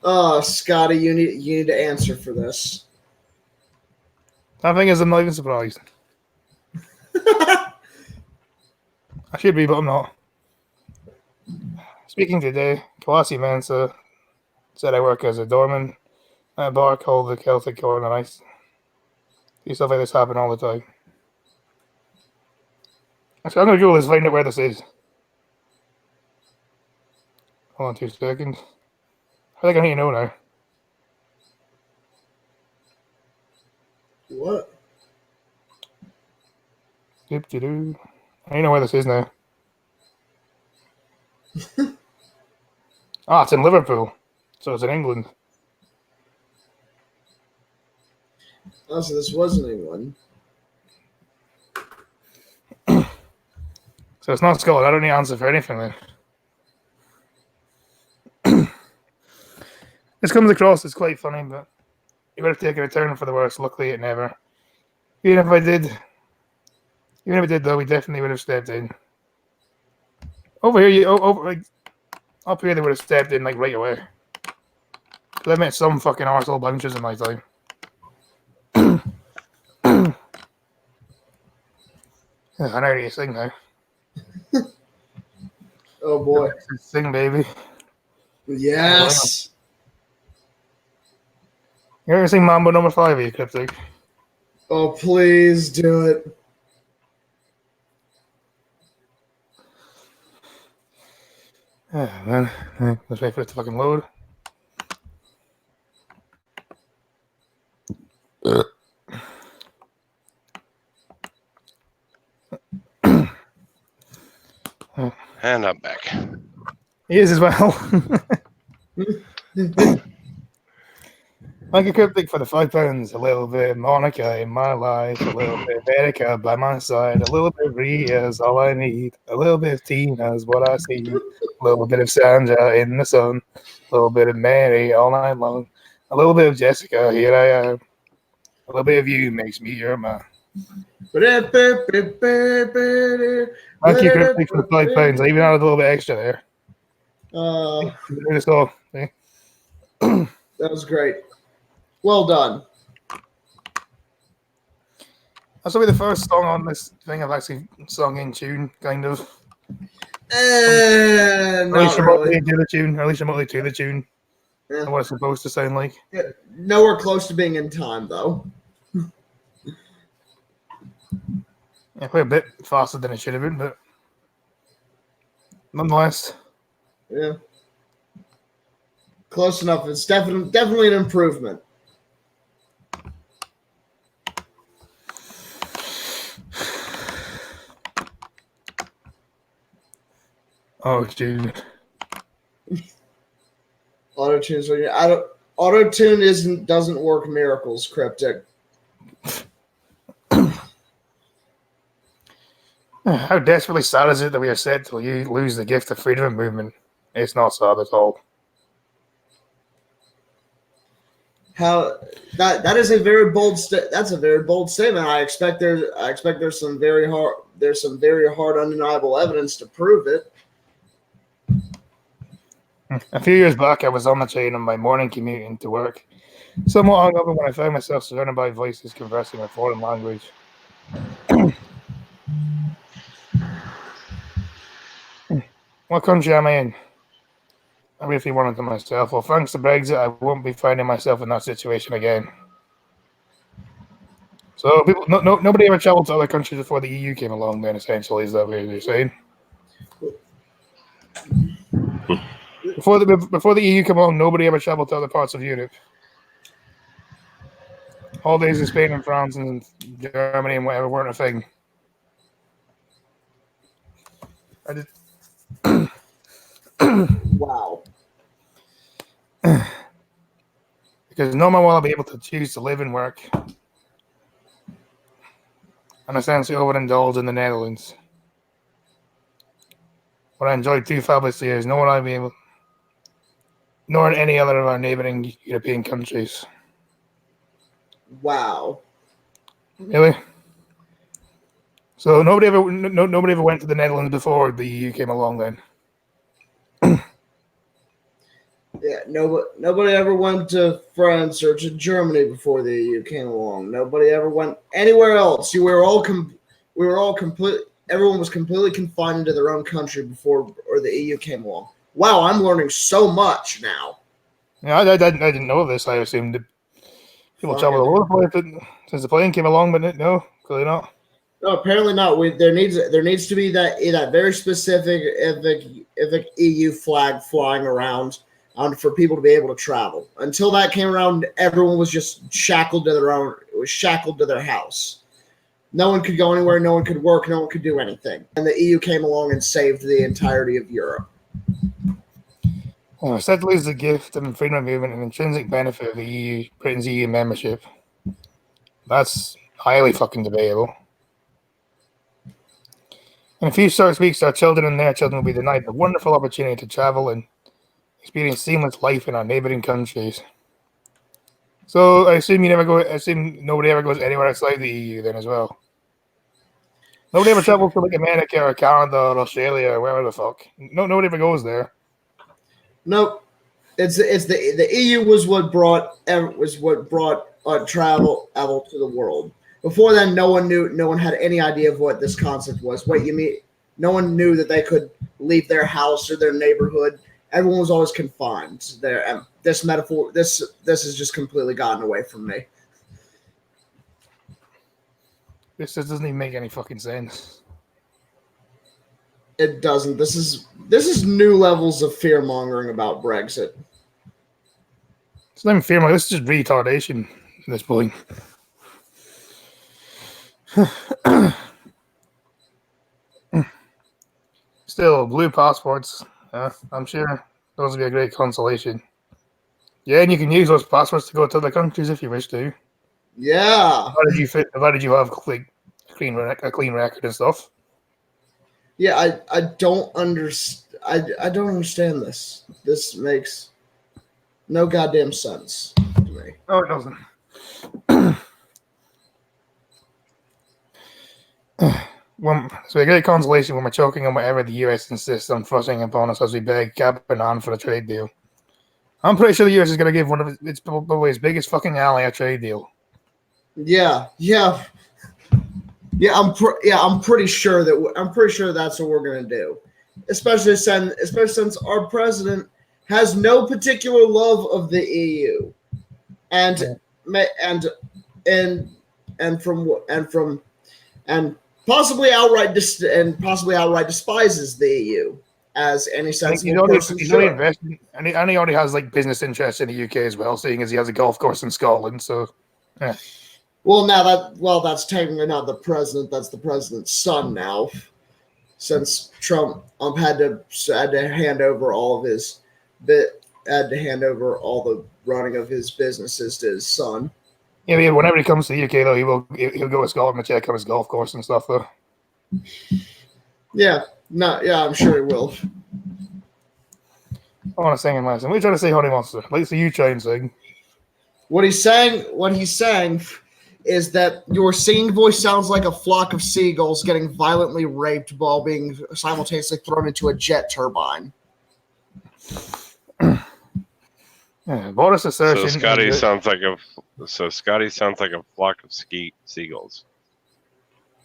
Oh, Scotty, you need to answer for this. The thing is, I'm not even surprised. I should be, but I'm not. Speaking today, Kawasi Mensa said, "I work as a doorman at a bar called the Celtic Corn, and I see stuff like this happen all the time." Actually, I'm going to Google this, find out where this is. Hold on 2 seconds. I think I need to know now. What? Doop-de-doo. I need to know where this is now. It's in Liverpool. So it's in England. Oh, so this wasn't England. So it's not Scotland. I don't need to answer for anything then. This comes across as quite funny, but it would have taken a turn for the worse. Luckily, it never. Even if it did, though, we definitely would have stepped in. Over here, up here, they would have stepped in like right away. I met some fucking arsehole bouncers in my time. I know how you sing now. Oh boy. Sing, baby. Yes. You ever sing Mambo number 5, are you, Cryptic? Oh, please do it. Man. Let's wait for it to fucking load. And I'm back. He is as well. Thank you, Cryptic, for the £5. A little bit of Monica in my life, a little bit of Erica by my side, a little bit of Rhea is all I need, a little bit of Tina is what I see, a little bit of Sandra in the sun, a little bit of Mary all night long, a little bit of Jessica, here I am, a little bit of you makes me your man. Thank you, Cryptic, for the £5. I even added a little bit extra there. That was great. Well done. That's probably the first song on this thing I've actually sung in tune, kind of. Not really. To the tune, or at least remotely to the tune. Yeah. What it's supposed to sound like. Yeah, nowhere close to being in time, though. Yeah, quite a bit faster than it should have been, but nonetheless. Yeah. Close enough. It's definitely an improvement. Oh, dude. Auto-tune doesn't work miracles, Cryptic. How desperately sad is it that we are set to lose the gift of freedom of movement? It's not sad at all. How that is a very bold that's a very bold statement. I expect there's some very hard undeniable evidence to prove it. A few years back, I was on the train on my morning commute into work. Somewhat hungover when I found myself surrounded by voices conversing in a foreign language. What country am I in? I briefly wanted to myself. Well, thanks to Brexit, I won't be finding myself in that situation again. So people, nobody ever traveled to other countries before the EU came along. Then essentially, is that what you're saying? Before the EU came along, nobody ever traveled to other parts of Europe. Holidays in Spain and France and Germany and whatever weren't a thing. Wow. Because no one will be able to choose to live and work and essentially overindulge in the Netherlands. What I enjoyed 2 fabulous years, no one will be able, nor in any other of our neighboring European countries. Wow. Really? So nobody ever went to the Netherlands before the EU came along then. Yeah, nobody ever went to France or to Germany before the EU came along. Nobody ever went anywhere else. Everyone was completely confined to their own country before the EU came along. Wow, I'm learning so much now. Yeah, I didn't know this. I assumed that people travel all over the place since the plane came along, but no, clearly not. No, apparently not. There needs to be that very specific EU flag flying around for people to be able to travel. Until that came around, everyone was just shackled to their house. No one could go anywhere. No one could work. No one could do anything. And the EU came along and saved the entirety of Europe. Well, said to lose the gift of freedom of movement and intrinsic benefit of Britain's EU membership. That's highly fucking debatable. In a few short weeks, our children and their children will be denied the wonderful opportunity to travel and experience seamless life in our neighboring countries. So I assume nobody ever goes anywhere outside the EU then as well. Nobody ever travels to like America or Canada or Australia or wherever the fuck. Nobody ever goes there. Nope. The EU was what brought travel to the world. Before then, no one had any idea of what this concept was. What you mean? No one knew that they could leave their house or their neighborhood. Everyone was always confined there. And this metaphor, this has just completely gotten away from me. This just doesn't even make any fucking sense. It doesn't. This is new levels of fear mongering about Brexit. It's not even fear mongering. This is just retardation at this point. Still, blue passports. I'm sure those would be a great consolation. Yeah, and you can use those passports to go to other countries if you wish to. Yeah. Provided you have a clean record and stuff. Yeah, I don't understand. I don't understand this. This makes no goddamn sense to me. No, it doesn't. So a great consolation when we're choking on whatever the US insists on thrusting upon us as we beg Cap and on for a trade deal. I'm pretty sure the US is going to give one of its probably its biggest fucking ally a trade deal. Yeah. I'm pretty sure that's what we're gonna do. Especially since our president has no particular love of the EU, and possibly outright despises the EU as any sensible person should. And he already has like business interests in the UK as well, seeing as he has a golf course in Scotland. So, yeah. Well, that's technically not the president. That's the president's son now, since Trump had to hand over all the running of his businesses to his son. Yeah, whenever he comes to the UK, though, he'll go to Scotland to check out his golf course and stuff, though. Yeah, I'm sure he will. I want to sing him last time. What are you trying to say, Honey Monster? Let's see you try and sing. What he's saying is that your singing voice sounds like a flock of seagulls getting violently raped while being simultaneously thrown into a jet turbine. Yeah, Boris assertion. So Scotty sounds like a flock of seagulls.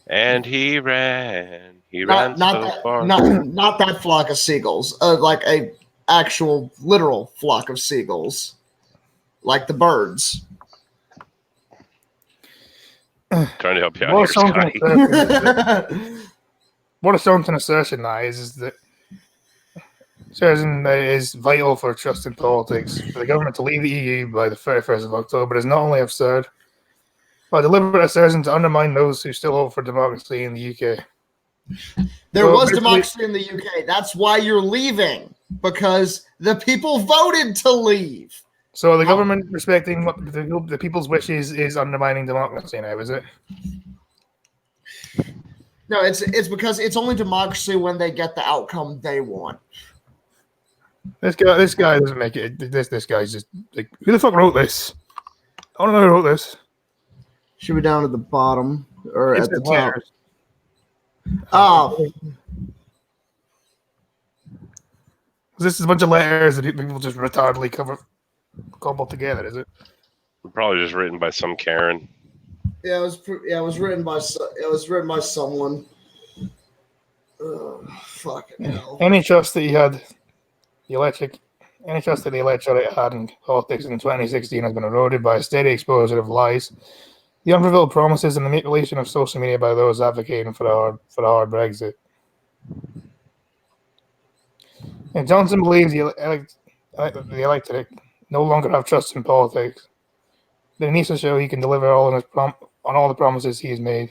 And he ran so far. Not that flock of seagulls. Like a actual literal flock of seagulls, like the birds. Trying to help you out What here, a something Scotty. what a something assertion that is that certain that it is vital for trust in politics for the government to leave the EU by the 31st of October is not only absurd, but a deliberate assertion to undermine those who still hope for democracy in the UK. There Well, was basically- democracy in the UK. That's why you're leaving, because the people voted to leave. So the government respecting what the people's wishes is undermining democracy now, is it? No, it's because it's only democracy when they get the outcome they want. This guy doesn't make it. This guy's just like, who the fuck wrote this? I don't know who wrote this. Should be down at the bottom or It's at the in top. letters. Oh, This is a bunch of letters that people just retardedly cobbled together, is it? Probably just written by some Karen. yeah, it was written by someone. Fucking hell. Any trust that he had, any trust that the electorate had in politics in 2016 has been eroded by a steady exposure of lies, the unfulfilled promises, and the manipulation of social media by those advocating for the hard Brexit. And Johnson believes the electorate no longer have trust in politics. But he needs to show he can deliver on all the promises he has made.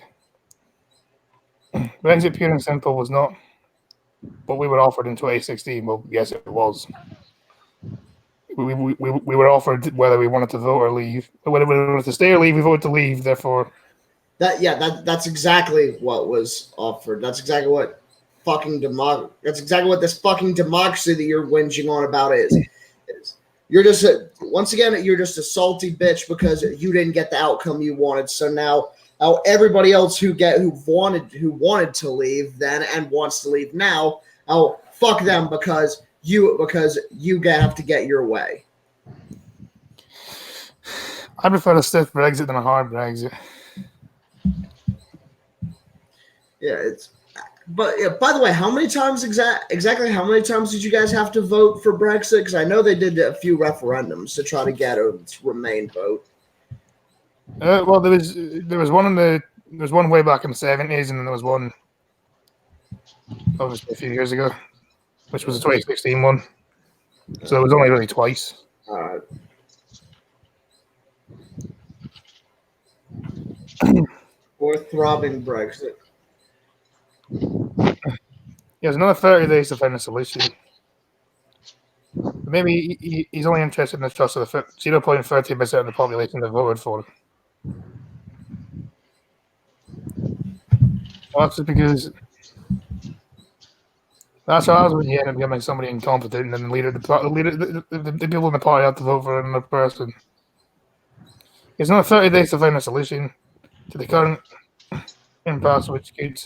Brexit, pure and simple, was not what we were offered in 2016. Well, yes, it was. We were offered whether we wanted to vote or leave. Whether we wanted to stay or leave, we voted to leave. Therefore, That's exactly what was offered. That's exactly what That's exactly what this fucking democracy that you're whinging on about is. You're just once again, you're just a salty bitch because you didn't get the outcome you wanted. So now everybody else who wanted to leave then and wants to leave now, fuck them because you have to get your way. I prefer a stiff Brexit than a hard Brexit. Yeah, But by the way, how many times exactly how many times did you guys have to vote for Brexit? Because I know they did a few referendums to try to get a Remain vote. Well, there was one way back in the 70s, and then there was one obviously a few years ago, which was the 2016 one. So it was only really twice. All right. Or throbbing Brexit. He has another 30 days to find a solution. Maybe he's only interested in the trust of the 0.30% of the population that voted for him. Well, that's just because that's how when you end up becoming somebody incompetent, and then the people in the party have to vote for another person. He has another 30 days to find a solution to the current impasse, which could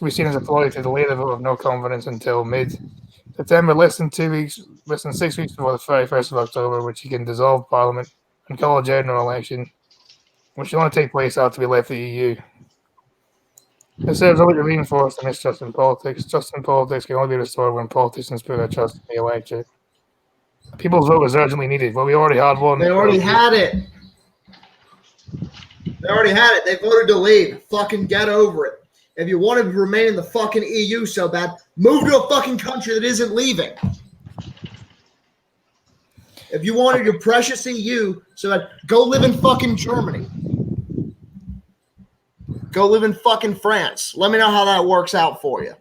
be seen as a ploy to delay the vote of no confidence until mid-September, less than 6 weeks before the 31st of October, which he can dissolve Parliament and call a general election, which will only take place after we left the EU. This serves only to reinforce the mistrust in politics. Trust in politics can only be restored when politicians put their trust in the electorate. People's vote is urgently needed. Well, we already had one. They already had it. They voted to leave. Fucking get over it. If you wanted to remain in the fucking EU so bad, move to a fucking country that isn't leaving. If you wanted your precious EU so bad, go live in fucking Germany. Go live in fucking France. Let me know how that works out for you.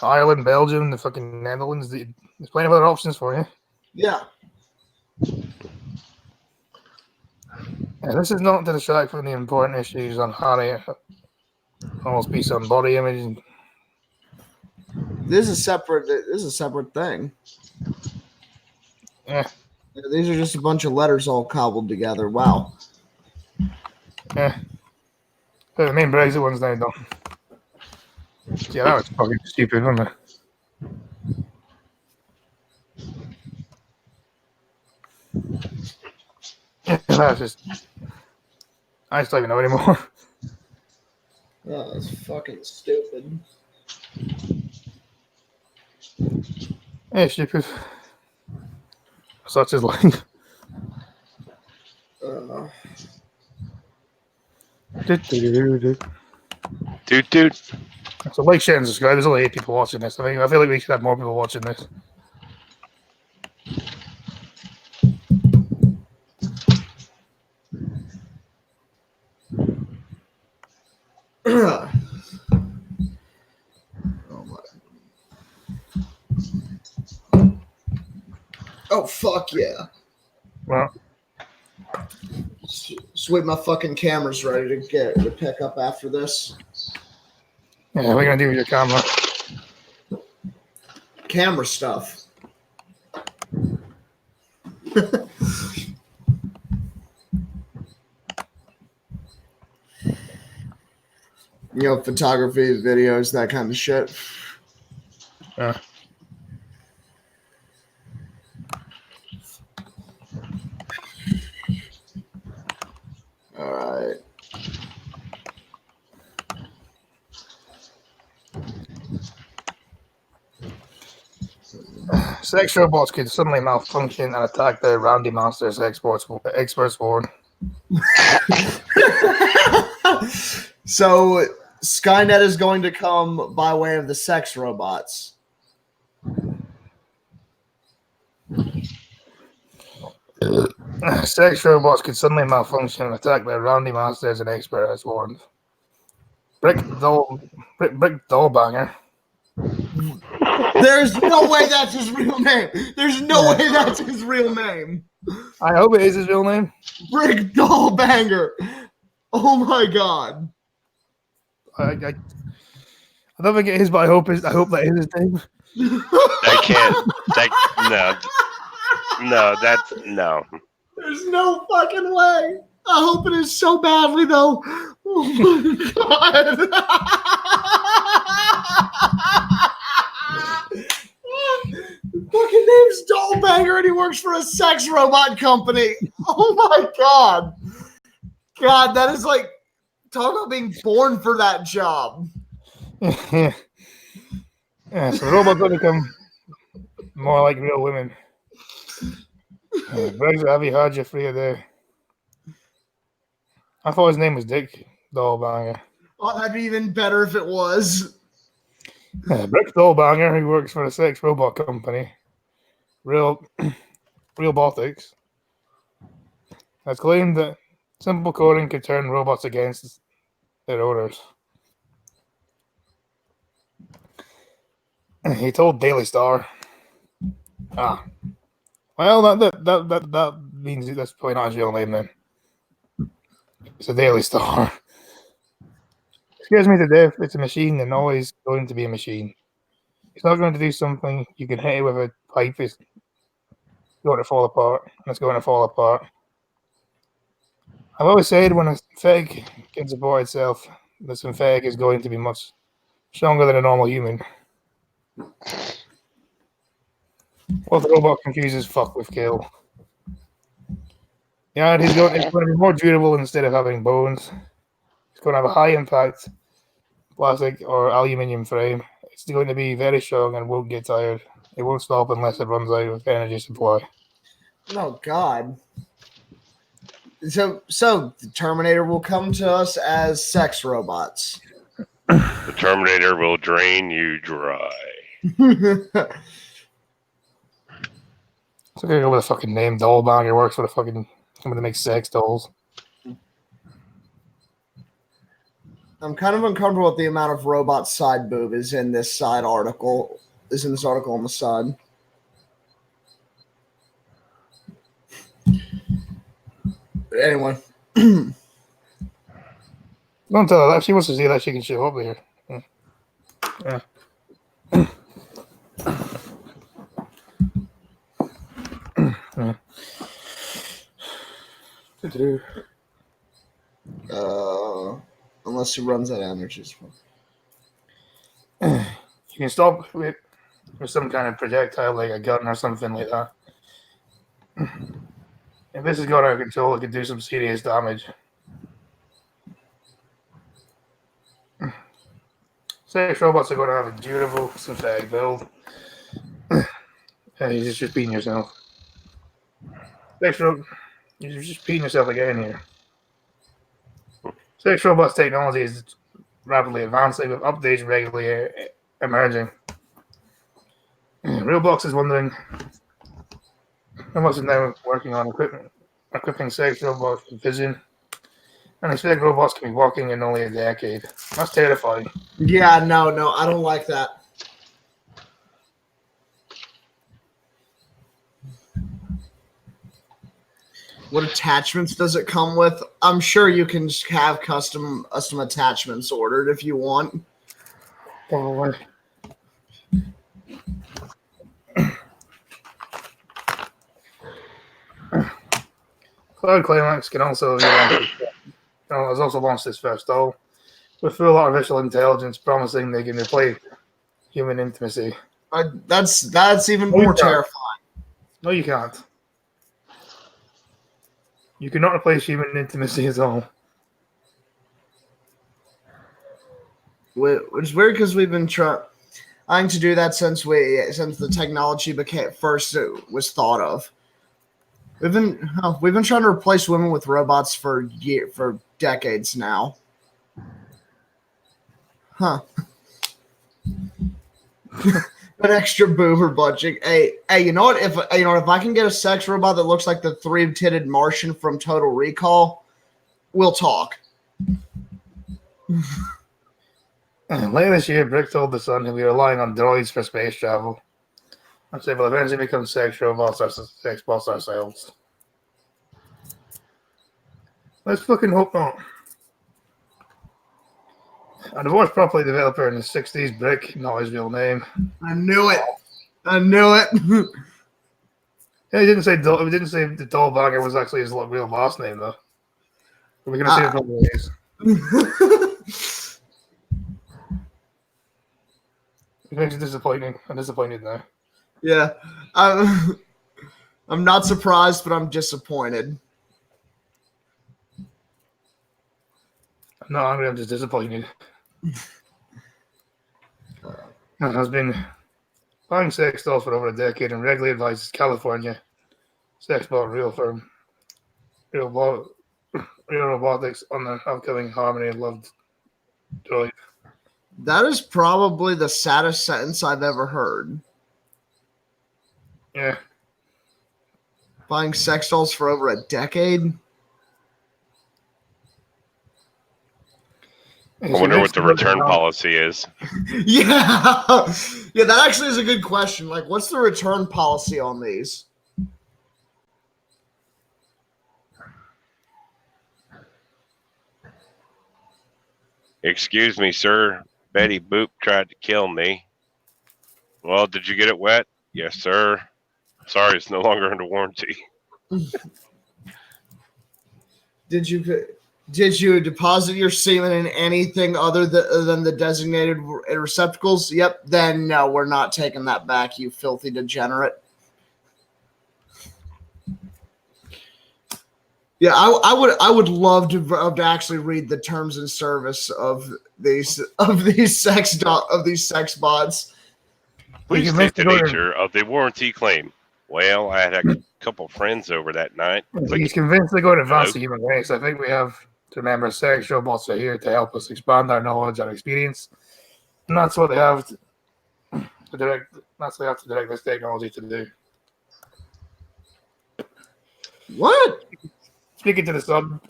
Ireland, Belgium, the fucking Netherlands. There's plenty of other options for you. Yeah. This is not to distract from the important issues on Harry, almost based on body image. This is a separate thing. Yeah. These are just a bunch of letters all cobbled together. Wow. Yeah. The main Brexit one's now done. Yeah, that was fucking stupid, wasn't it? Yeah, that's just. I just don't even know anymore. Oh, that's fucking stupid. Hey, stupid. Such is life. Dude, dude. So like, share, and subscribe. There's only 8 people watching this. I feel like we should have more people watching this. Oh my. Oh fuck yeah. Well, Sweet, my fucking camera's ready to pick up after this. yeah, we're gonna do with your camera. Camera stuff. Photography, videos, that kind of shit. Yeah. All right. Sex robots could suddenly malfunction and attack the Randy Masters experts warn. So Skynet is going to come by way of the sex robots. Sex robots could suddenly malfunction and attack the Randy Masters and experts warned. Brick Dollbanger. There's no way that's his real name. There's no way that's his real name. I hope it is his real name. Brick Dollbanger. Oh my god. I don't think it is, but I hope that is his name. I can't. No, that's no. There's no fucking way. I hope it is so badly though. Oh my god. Fucking name's Dollbanger and he works for a sex robot company. Oh my god. God, that is like talk about being born for that job. Yeah, so the robots will become more like real women. Brexit, have you had your free there? I thought his name was Dick Dollbanger. Oh, that'd be even better if it was. Brick Dollbanger, who works for a sex robot company, Real Robotics, has claimed that simple coding could turn robots against their owners. He told Daily Star. Well, that means that's probably not his real name then. It's a Daily Star. Scares me to death. It's a machine and always going to be a machine. It's not going to do something. You can hit it with a pipe. It's going to fall apart. And it's going to fall apart. I've always said when a synthetic can support itself, the synthetic is going to be much stronger than a normal human. Well, the robot confuses fuck with kill. Yeah, it's going to be more durable instead of having bones. It's going to have a high impact plastic or aluminium frame. It's going to be very strong and won't get tired. It won't stop unless it runs out of energy supply. Oh God. So the Terminator will come to us as sex robots. The Terminator will drain you dry. So I'm gonna go with a fucking name. Dollbanger works for the fucking company that makes sex dolls. I'm kind of uncomfortable with the amount of robot side boob is in this article on the side. But anyway. Don't tell her that. If she wants to see that, she can show up there. Yeah. Unless she runs out of energy. You can stop with some kind of projectile, like a gun or something like that. If this is going out of control, it could do some serious damage. Sex robots are going to have a durable synthetic build. You're just beating yourself. You're just beating yourself again here. Sex robots technology is rapidly advancing with updates regularly emerging. Realbox is wondering how much is now working on equipping sex robots with vision, and expect robots can be walking in only a decade. That's terrifying. Yeah, no, I don't like that. What attachments does it come with? I'm sure you can have custom attachments ordered if you want. Probably. Cloud Climax can also has also launched its first doll with full artificial intelligence, promising they can replace human intimacy. That's even more terrifying. No, you can't. You cannot replace human intimacy at all. Which is weird because we've been trying to do that since the technology first was thought of. We've been trying to replace women with robots for decades now. Huh. An extra boomer budget. Hey, you know what? If I can get a sex robot that looks like the three-titted Martian from Total Recall, we'll talk. Later this year, Brick told The Sun he'll be relying on droids for space travel. And say we'll eventually become sex robots or sex bots ourselves. Let's fucking hope not. A divorced property developer in the 60s, Brick, not his real name. I knew it. Yeah, he didn't say the Dollbanger was actually his real last name, though. We're going to see it both ways. It makes it disappointing. I'm disappointed now. Yeah. I'm not surprised, but I'm disappointed. I'm not angry, I'm just disappointed. Has been buying sex dolls for over a decade and regularly advises California sex bot real firm Real Robotics on the upcoming Harmony Loved droid. That is probably the saddest sentence I've ever heard. Yeah. Buying sex dolls for over a decade? I wonder what the return policy is. Yeah. Yeah, that actually is a good question. Like, what's the return policy on these? Excuse me, sir. Betty Boop tried to kill me. Well, did you get it wet? Yes, sir. Sorry, it's no longer under warranty. Did you deposit your semen in anything other than the designated receptacles? Yep. Then no, we're not taking that back, you filthy degenerate. Yeah, I would love to actually read the terms and service of these sex bots. Please state the nature of the warranty claim. Well, I had a couple friends over that night. He's convinced they're going to advance the human race. I think we have to remember sex robots are here to help us expand our knowledge and experience. And that's what they have to direct this technology to do. What? Speaking to the Sun,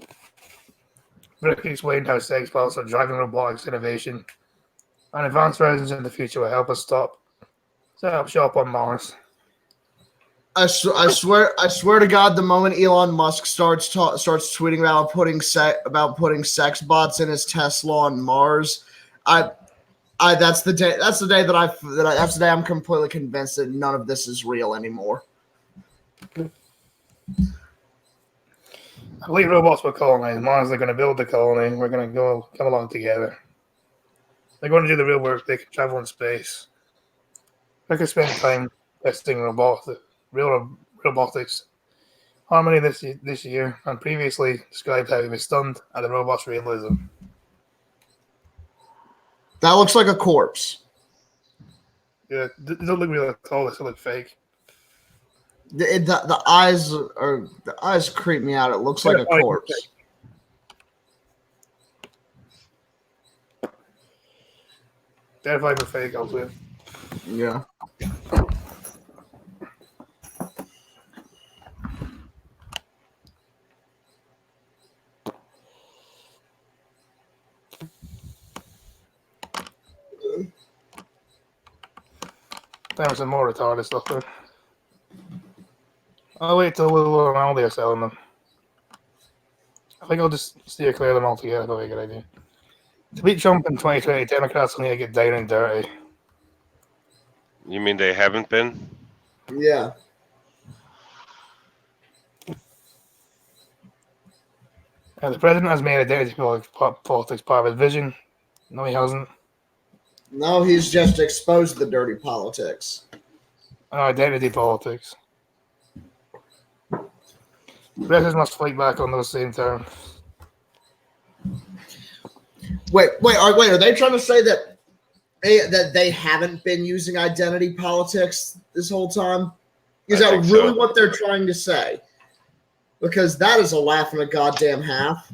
Brick explained how sex bots are driving robotics innovation, and advanced versions in the future will help us set up shop on Mars. I swear to God, the moment Elon Musk starts tweeting about putting sex bots in his Tesla on Mars, that's the day I'm completely convinced that none of this is real anymore. I believe robots will colonize Mars. They're going to build the colony. We're going to come along together. They're going to do the real work. They can travel in space. They can spend time testing real robotics. Harmony this year, and previously described how he was stunned at the robot's realism. That looks like a corpse. Yeah, it doesn't look real at all. It looks fake. The eyes creep me out. It looks like a corpse. Identified for fake, I'll do. Yeah. There was some more retarded stuff there. I'll wait till Lulu and Aldi are selling them. I think I'll just steer clear of them altogether. That'll be a good idea. To beat Trump in 2020, Democrats will need to get down and dirty. You mean they haven't been? Yeah. The president has made identity politics part of his vision. No, he hasn't. No, he's just exposed the dirty politics. Identity politics. Presidents must fight back on those same terms. Wait. Are they trying to say that they haven't been using identity politics this whole time? Is that really what they're trying to say? Because that is a laugh and a goddamn half.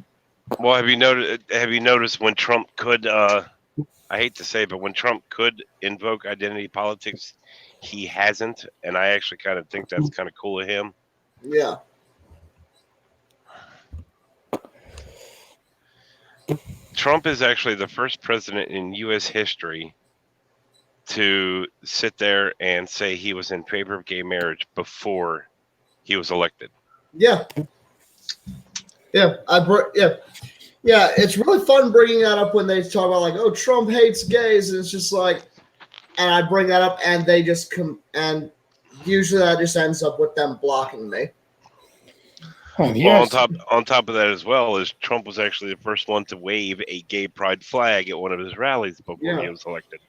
Well, have you noticed when Trump could? I hate to say, but when Trump could invoke identity politics, he hasn't, and I actually kind of think that's kind of cool of him. Yeah. Trump is actually the first president in U.S. history to sit there and say he was in favor of gay marriage before he was elected. Yeah. Yeah. Yeah. It's really fun bringing that up when they talk about like, oh, Trump hates gays, and it's just like, and I bring that up, and they just come, and usually that just ends up with them blocking me. Well, on top of that as well, is Trump was actually the first one to wave a gay pride flag at one of his rallies before he was elected.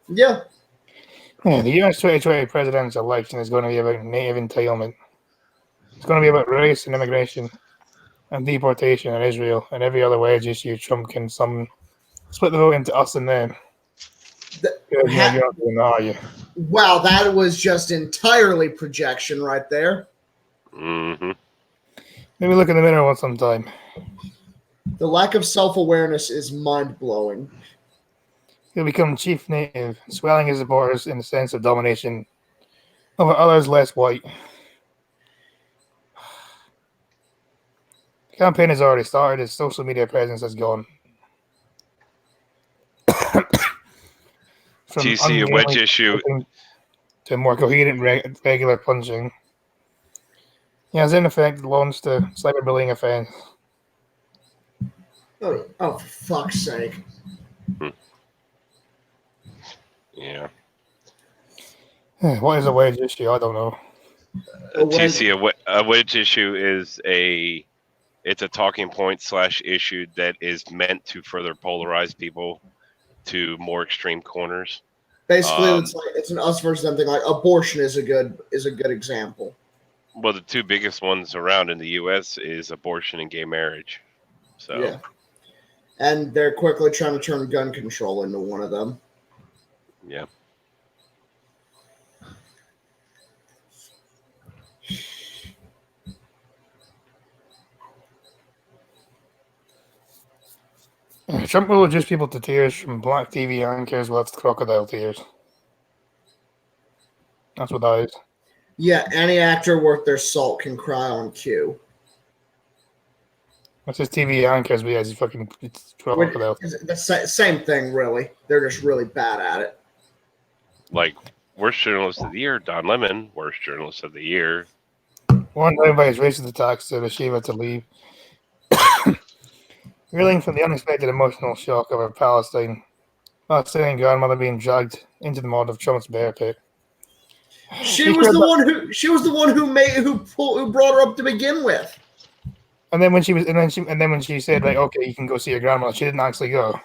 Yeah. The U.S. 2020 presidential election is going to be about native entitlement. It's going to be about race and immigration and deportation in Israel and every other wedge issue Trump can split the vote into us and them. Wow, that was just entirely projection right there. Mm-hmm. Maybe look in the mirror once sometime. The lack of self-awareness is mind-blowing. He'll become chief native, swelling his supporters in the sense of domination over others less white. The campaign has already started. His social media presence has gone. Do you see a wedge issue to more coherent, regular punching? He has in effect launched a cyberbullying offense. Oh, for fuck's sake. Yeah. What is a wedge issue? I don't know. TC, a wedge issue is it's a talking point / issue that is meant to further polarize people to more extreme corners. Basically, it's an us versus them thing. Like abortion is a good example. Well, the two biggest ones around in the U.S. is abortion and gay marriage. So yeah, and they're quickly trying to turn gun control into one of them. Yeah. Trump will reduce people to tears from black TV anchors with crocodile tears. That's what that is. Yeah, any actor worth their salt can cry on cue. What's his TV anchors? But yeah, he's fucking crocodile. The same thing, really. They're just really bad at it. Like, worst journalist of the year, Don Lemon. Worst journalist of the year. One time by his racist attacks to the Shiva to leave. Reeling from the unexpected emotional shock of her Palestinian grandmother being dragged into the mud of Trump's bear pit. She was the one who brought her up to begin with. And then when she said like, okay, you can go see your grandma, she didn't actually go.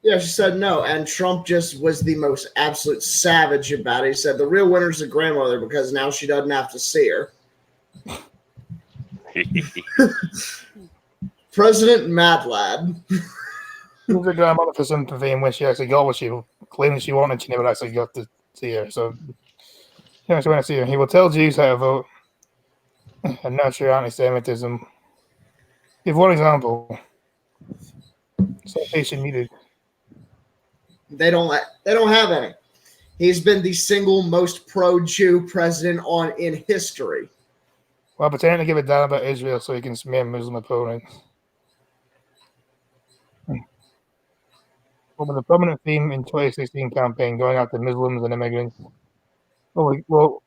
Yeah, she said no, and Trump just was the most absolute savage about it. He said the real winner's the grandmother because now she doesn't have to see her. President Mad Lad. She was her grandmother for sympathy, and when she actually got what she claimed she wanted, she never actually got to see her. So, yeah, she went to see her. He will tell Jews how to vote and nurture anti-Semitism. Give one example. Citation needed. They don't have any. He's been the single most pro-Jew president in history. While pretending to give a damn about Israel so he can smear Muslim opponents. What was a prominent theme in 2016 campaign going after Muslims and immigrants? Will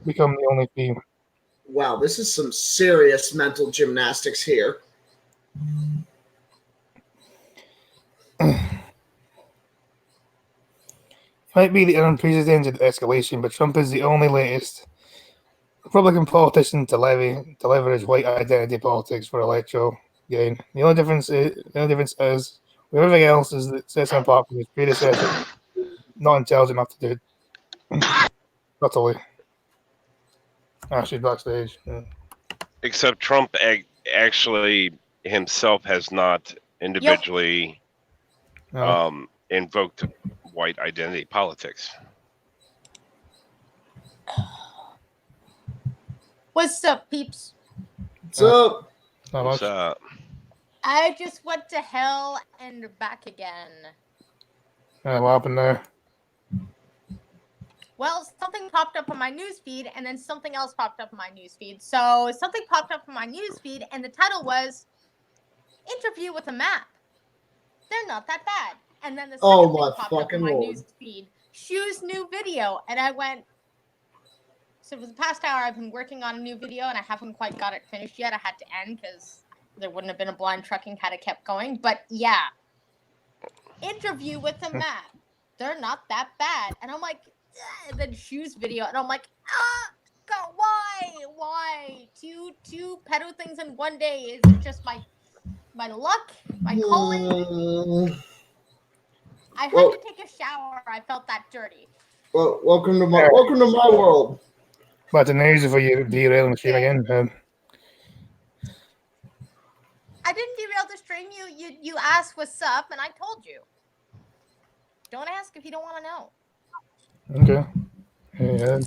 become the only theme. Wow, this is some serious mental gymnastics here. Might be the unprecedented escalation, but Trump is the only latest Republican politician to leverage white identity politics for electoral gain. The only difference is with everything else is that sets him apart from his predecessor. Not intelligent enough to do it. Utterly. Actually, backstage. Yeah. Except Trump actually himself has not individually invoked white identity politics. What's up, peeps? What's up? Not What's much. up? I just went to hell and back again. What happened there? Well, something popped up on my newsfeed, and then something else popped up on my newsfeed. So something popped up on my newsfeed, and the title was "Interview with a Map." They're not that bad. And then the second thing popped up on my newsfeed, Shu's new video, and I went. So for the past hour, I've been working on a new video, and I haven't quite got it finished yet. I had to end because there wouldn't have been a blind trucking had it kept going. But yeah, interview with a map. They're not that bad. And I'm like, and then Shu's video, and I'm like, God, why? Two pedo things in one day? Is it just my luck? My calling? I had to take a shower. I felt that dirty. Well, welcome to my world. But the news for you derailing the stream again. I didn't derail the stream. You asked what's up, and I told you. Don't ask if you don't want to know. Okay. Yeah.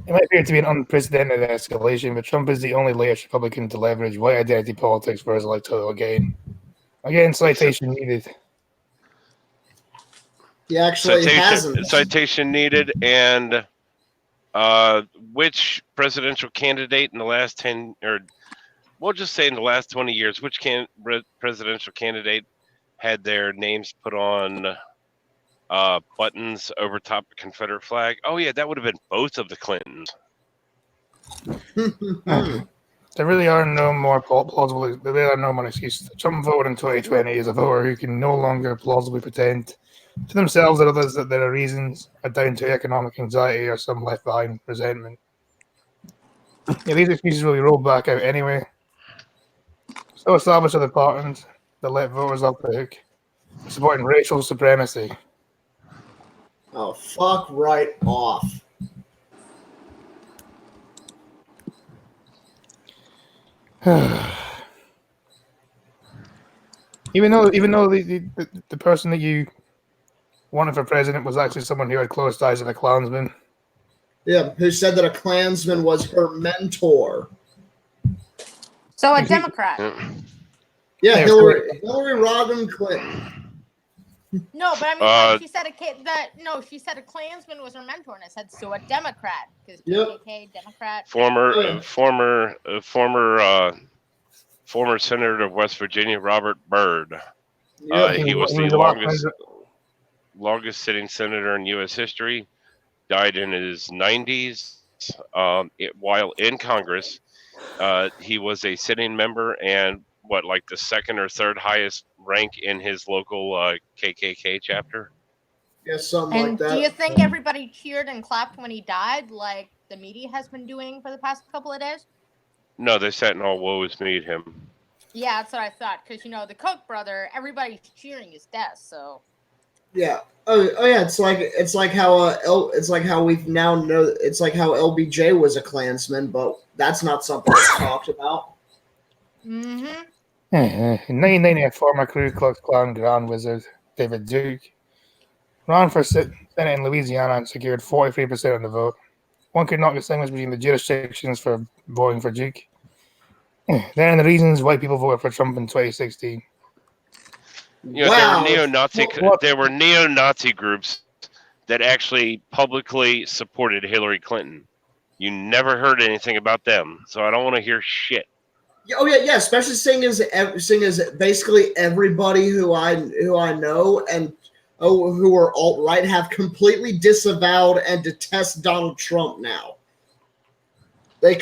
It might appear to be an unprecedented escalation, but Trump is the only latest Republican to leverage white identity politics for his electoral gain. Again, citation needed. He actually hasn't. Citation needed, and which presidential candidate in the last 10, or we'll just say in the last 20 years, which presidential candidate had their names put on buttons over top the Confederate flag? Oh yeah, that would have been both of the Clintons. There really are no more plausible. There really are no more excuses. Trump voted in 2020 is a voter who can no longer plausibly pretend to themselves and others that their reasons are down to economic anxiety or some left behind resentment. Yeah, these excuses will be rolled back out anyway. So established are the patterns that let voters off the hook, supporting racial supremacy. Oh, fuck right off. Even though the person that you wanted for president was actually someone who had close ties with a Klansman. Yeah, who said that a Klansman was her mentor. So a Democrat. Yeah, Hillary Rodham Clinton. No, but I mean, she said she said a Klansman was her mentor, and I said, so a Democrat, because KKK, Democrat. Former Senator of West Virginia, Robert Byrd. Yep. He was the longest sitting senator in U.S. history. Died in his 90s. While in Congress, he was a sitting member and like the second or third highest rank in his local KKK chapter. Yeah, something like that. And do you think everybody cheered and clapped when he died, like the media has been doing for the past couple of days? No, they sat and all woes meet him. Yeah, that's what I thought. Because the Koch brother, everybody's cheering his death. So. Yeah. Oh yeah. It's like how we've now know. It's like how LBJ was a Klansman, but that's not something that's talked about. Mm-hmm. In 1990, a former Ku Klux Klan Grand Wizard, David Duke, ran for Senate in Louisiana and secured 43% of the vote. one could not distinguish between the jurisdictions for voting for Duke. Then the reasons why people voted for Trump in 2016. You know, Wow. there were neo-Nazi groups that actually publicly supported Hillary Clinton. You never heard anything about them, so I don't want to hear shit. Oh yeah. Especially seeing as basically everybody who I know and who are alt right have completely disavowed and detest Donald Trump now. The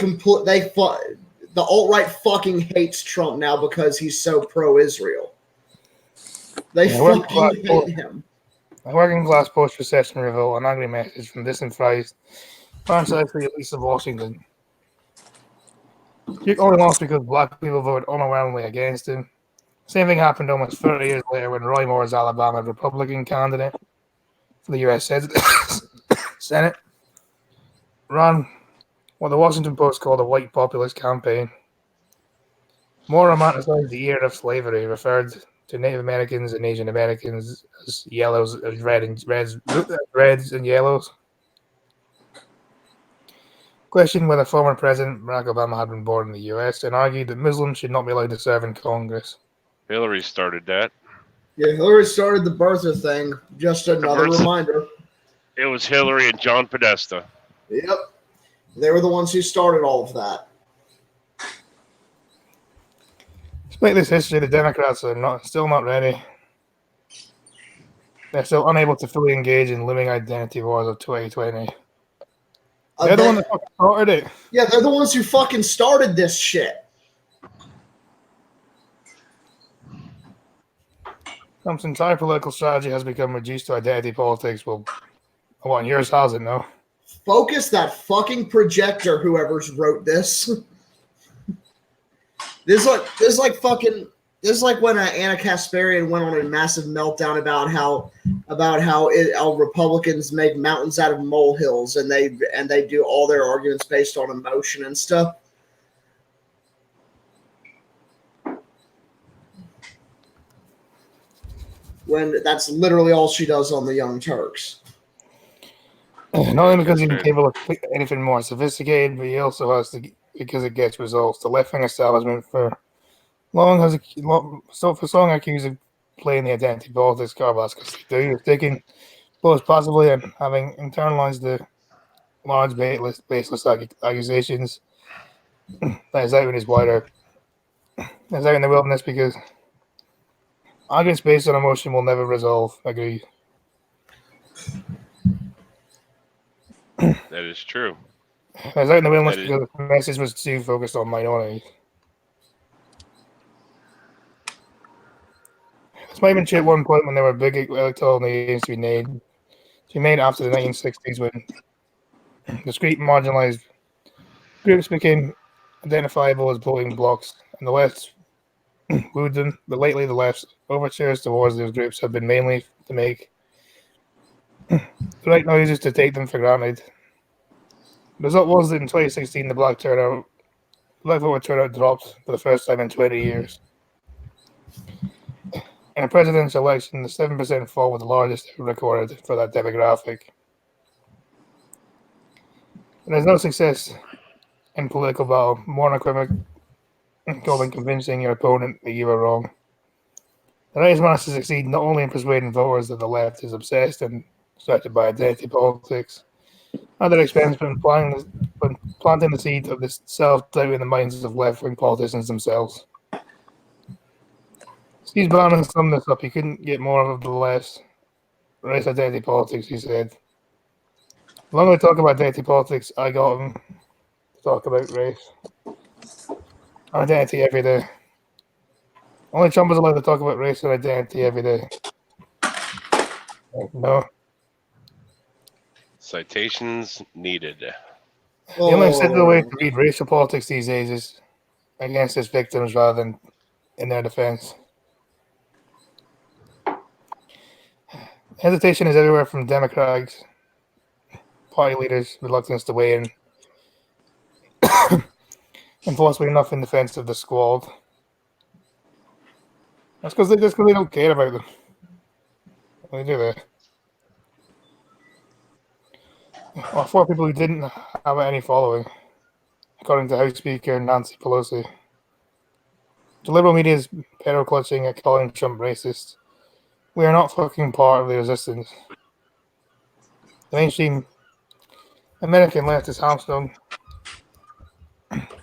alt right fucking hates Trump now because he's so pro-Israel. They fucking hate him. A working class post-recession revolt, an angry message from disenfranchised elites of Washington. Duke only lost because black people voted overwhelmingly against him. Same thing happened almost 30 years later when Roy Moore's Alabama Republican candidate for the U.S. Senate ran what the Washington Post called a white populist campaign. Moore romanticized the era of slavery, referred to Native Americans and Asian Americans as yellows, as reds and yellows. Questioned whether former President Barack Obama had been born in the U.S. and argued that Muslims should not be allowed to serve in Congress. Hillary started that. Yeah, Hillary started the birther thing. Just another reminder. It was Hillary and John Podesta. Yep. They were the ones who started all of that. Despite this history, the Democrats are still not ready. They're still unable to fully engage in living identity wars of 2020. They're the ones that fucking started it. Yeah, they're the ones who fucking started this shit. Trump's entire political strategy has become reduced to identity politics. Well, what, yours has it now? Focus that fucking projector, whoever's wrote this. This is like when Anna Kasparian went on a massive meltdown about how Republicans make mountains out of molehills and they do all their arguments based on emotion and stuff. When that's literally all she does on the Young Turks. Not only because he's capable of anything more sophisticated, but he also has to, because it gets results. The left-wing establishment for long accused of playing the identity politics card because they do, taking both passively and having internalized the large baseless accusations that is out in his wider, is out in the wilderness because arguments based on emotion will never resolve. Agree. That is true. I was out in the wilderness because the message was too focused on minorities. This might have been true at one point when there were big electoral needs to be made after the 1960s when discrete marginalized groups became identifiable as voting blocks, and the left wooed them, but lately the left's overtures towards those groups have been mainly to make the right noises to take them for granted. The result was that in 2016 the black voter turnout dropped for the first time in 20 years. In a presidential election, the 7% fall was the largest ever recorded for that demographic. And there's no success in political battle more unequivocal than convincing your opponent that you were wrong. The right has managed to succeed not only in persuading voters that the left is obsessed and distracted by identity politics, at their expense, but planting the seed of this self-doubt in the minds of left-wing politicians themselves. Steve Bannon summed this up. He couldn't get more of the left's race identity politics, he said. The longer we talk about identity politics, I got him to talk about race. Identity every day. Only Trump is allowed to talk about race and identity every day. No. Citations needed. The only acceptable way to read racial politics these days is against its victims rather than in their defense. Hesitation is everywhere from Democrats, party leaders' reluctance to weigh in, and forcibly enough in defense of the squad. That's because they don't care about them. What do they do there? or 4 people who didn't have any following, according to House Speaker Nancy Pelosi. The liberal media is pedal clutching at calling Trump racist. We are not fucking part of the resistance. The mainstream American left is hamstrung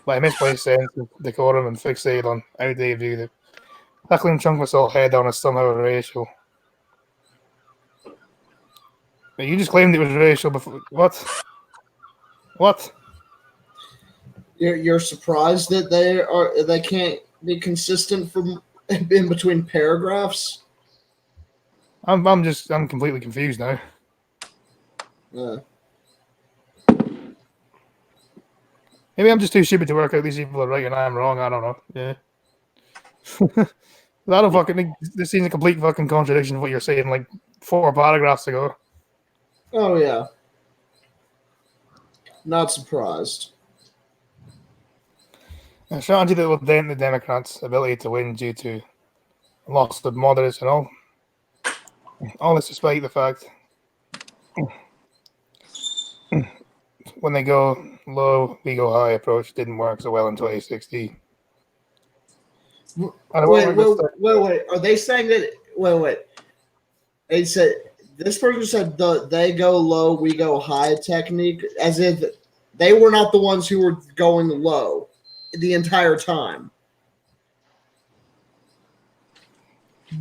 by a misplaced sense of decorum and fixated on outdated view that tackling Trump was all head on is somehow racial. But you just claimed it was racial before. What? What? You're surprised that they can't be consistent from in between paragraphs? I'm completely confused now. Maybe I'm just too stupid to work out these people are right and I'm wrong. I don't know. Yeah. I don't fucking think this seems a complete fucking contradiction of what you're saying like 4 paragraphs ago. Oh yeah. Not surprised. A strategy that will dent the Democrats' ability to win due to loss of moderates and all. All this despite the fact when they go low, we go high approach didn't work so well in 2016. Wait. Are they saying that? Wait. They said this person said they go low, we go high technique, as if they were not the ones who were going low the entire time.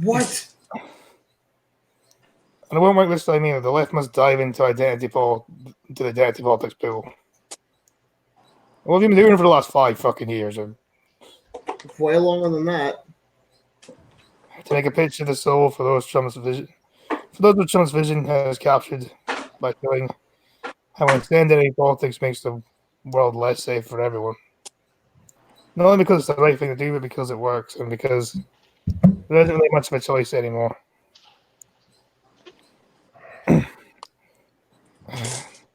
What? And it won't work this time either. The left must dive into the identity politics pool. What have you been doing for the last 5 fucking years? Way longer than that. To make a pitch of the soul for those Trump's vision. For those what Trump's vision has captured by showing how identity politics makes the world less safe for everyone. Not only because it's the right thing to do, but because it works and because there isn't really much of a choice anymore.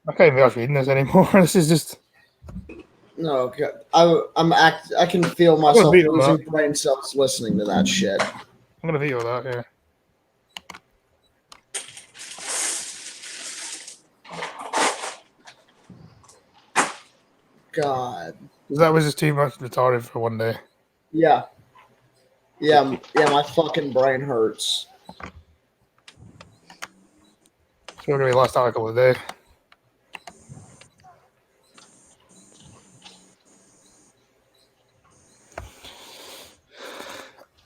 I can't even be reading this anymore. This is just. No, okay. I can feel myself beat 'em losing up. brain cells listening to that shit. I'm gonna veto that here. God. That was just too much retarded for one day. Yeah. Yeah, my fucking brain hurts. So we're gonna be last article of the day.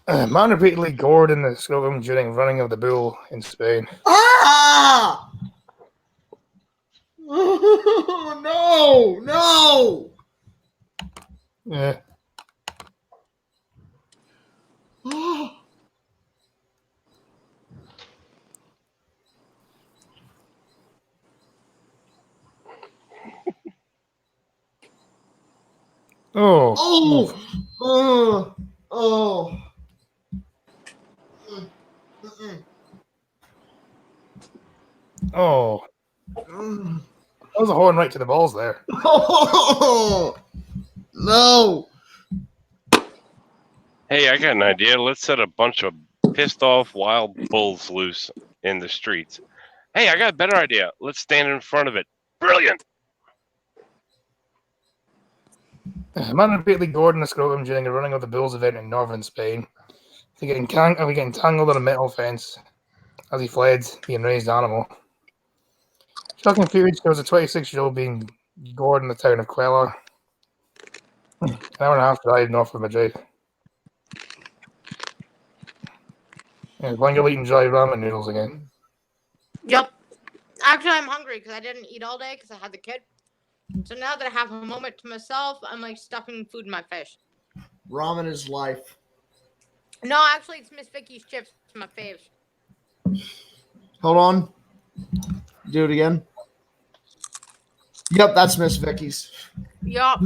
Man repeatedly gored in the scrotum during running of the bull in Spain. Ah! Oh, no! Yeah. Oh. Oh. Oh. That was a horn right to the balls there. Oh. No. Hey, I got an idea. Let's set a bunch of pissed off wild bulls loose in the streets. Hey, I got a better idea. Let's stand in front of it. Brilliant. Man repeatedly gored in the scrotum during a running of the Bulls event in northern Spain. He getting tangled on a metal fence as he fled the enraged animal. Shocking footage shows a 26-year-old being gored in the town of Cuellar, an hour and a half drive north of Madrid. And Wangle eating dry ramen noodles again. Yep. Actually, I'm hungry because I didn't eat all day because I had the kid. So now that I have a moment to myself, I'm like stuffing food in my face. Ramen is life. No, actually, it's Miss Vicky's chips. It's my faves. Hold on. Do it again. Yep, that's Miss Vicky's. Yup.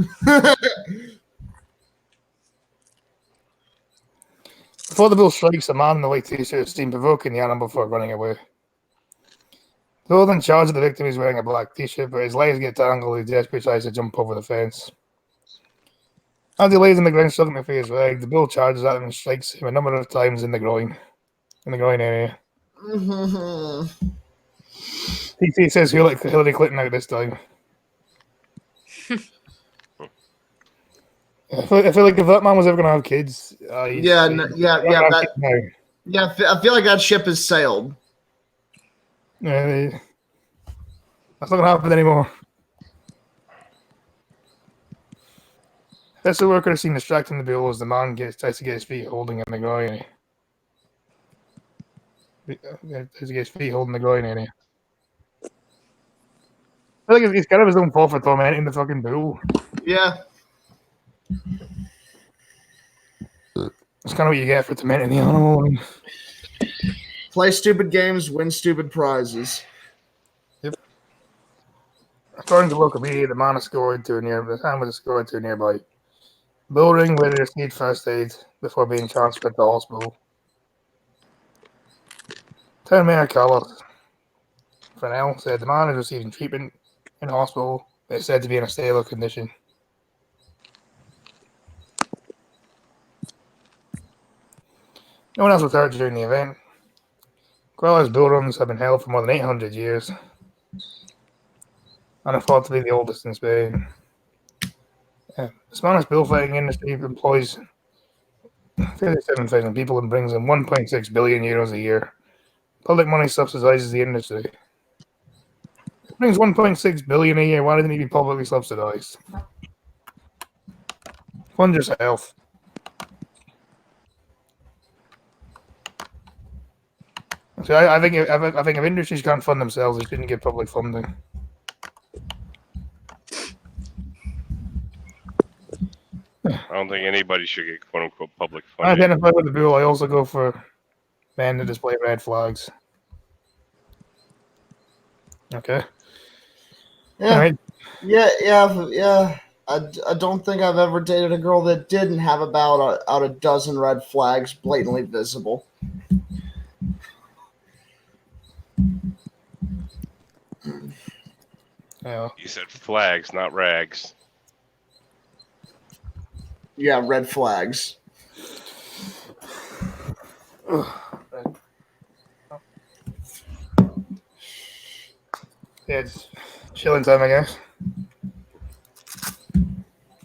Before the bull strikes, a man in the white t-shirt is seen provoking the animal before running away. The bull then charges the victim who's wearing a black t-shirt, but his legs get tangled and he desperately tries to jump over the fence. As he lays on the ground struggling for his leg, the bull charges at him and strikes him a number of times in the groin area. TC says Hillary Clinton out this time. I feel like if that man was ever gonna have kids, Yeah, I feel like that ship has sailed. That's not gonna happen anymore. That's the worker seen distracting the bill as the man tries to get his feet holding in the groin. Tries to get his feet holding the groin in here. I feel like it's kind of his own fault for tormenting the fucking bull. Yeah. That's kind of what you get for tormenting the animal. Play stupid games, win stupid prizes. Yep. According to local media, the man escorted to a nearby building where they received first aid before being transferred to the hospital. Town Mayor Carlos Fennell said the man is receiving treatment in hospital. It's said to be in a stable condition. No one else was hurt during the event. Quella's bull runs have been held for more than 800 years and are thought to be the oldest in Spain. The Spanish bullfighting industry employs 37,000 people and brings in 1.6 billion euros a year. Public money subsidizes the industry. It brings 1.6 billion a year. Why didn't it be publicly subsidized? Fund yourself. So I think if industries can't fund themselves, they shouldn't get public funding. I don't think anybody should get quote unquote public funding. I identify with the bull. I also go for men to display red flags. Okay. Yeah. All right. Yeah. I don't think I've ever dated a girl that didn't have about a dozen red flags blatantly visible. Yeah. You said flags, not rags. Yeah, red flags. Yeah, it's chilling time, I guess.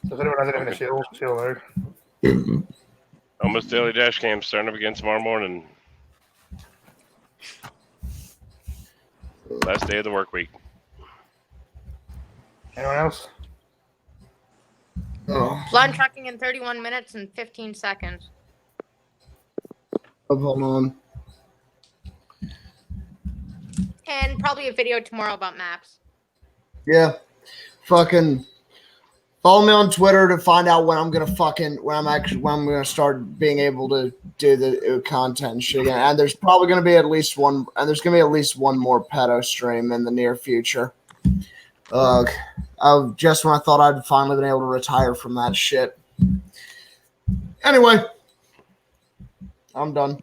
So if anyone has anything to chill out. Almost Daily Dash Cam starting up again tomorrow morning. Last day of the work week. Anyone else? Oh, Blind tracking in 31 minutes and 15 seconds. hold on. And probably a video tomorrow about maps. Yeah. Fucking follow me on Twitter to find out when I'm gonna start being able to do the content and shit again. And there's probably gonna be at least one more pedo stream in the near future. Just when I thought I'd finally been able to retire from that shit. Anyway, I'm done.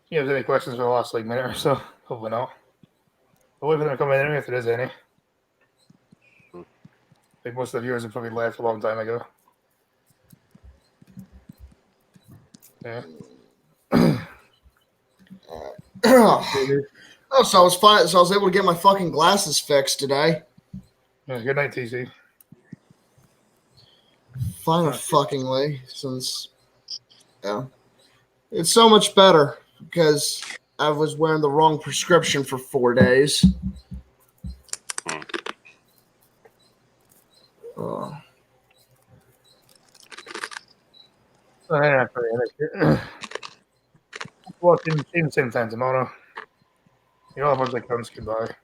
You have any questions for the last minute or so? Hopefully not. But wait for them to come in anyway if there is any. I think most of the viewers have probably left a long time ago. Yeah. Oh, so I was fine. So I was able to get my fucking glasses fixed today. Yeah, good night, TC. Fuckingly, since it's so much better because I was wearing the wrong prescription for 4 days. Watching same time tomorrow. You all have a good comes goodbye.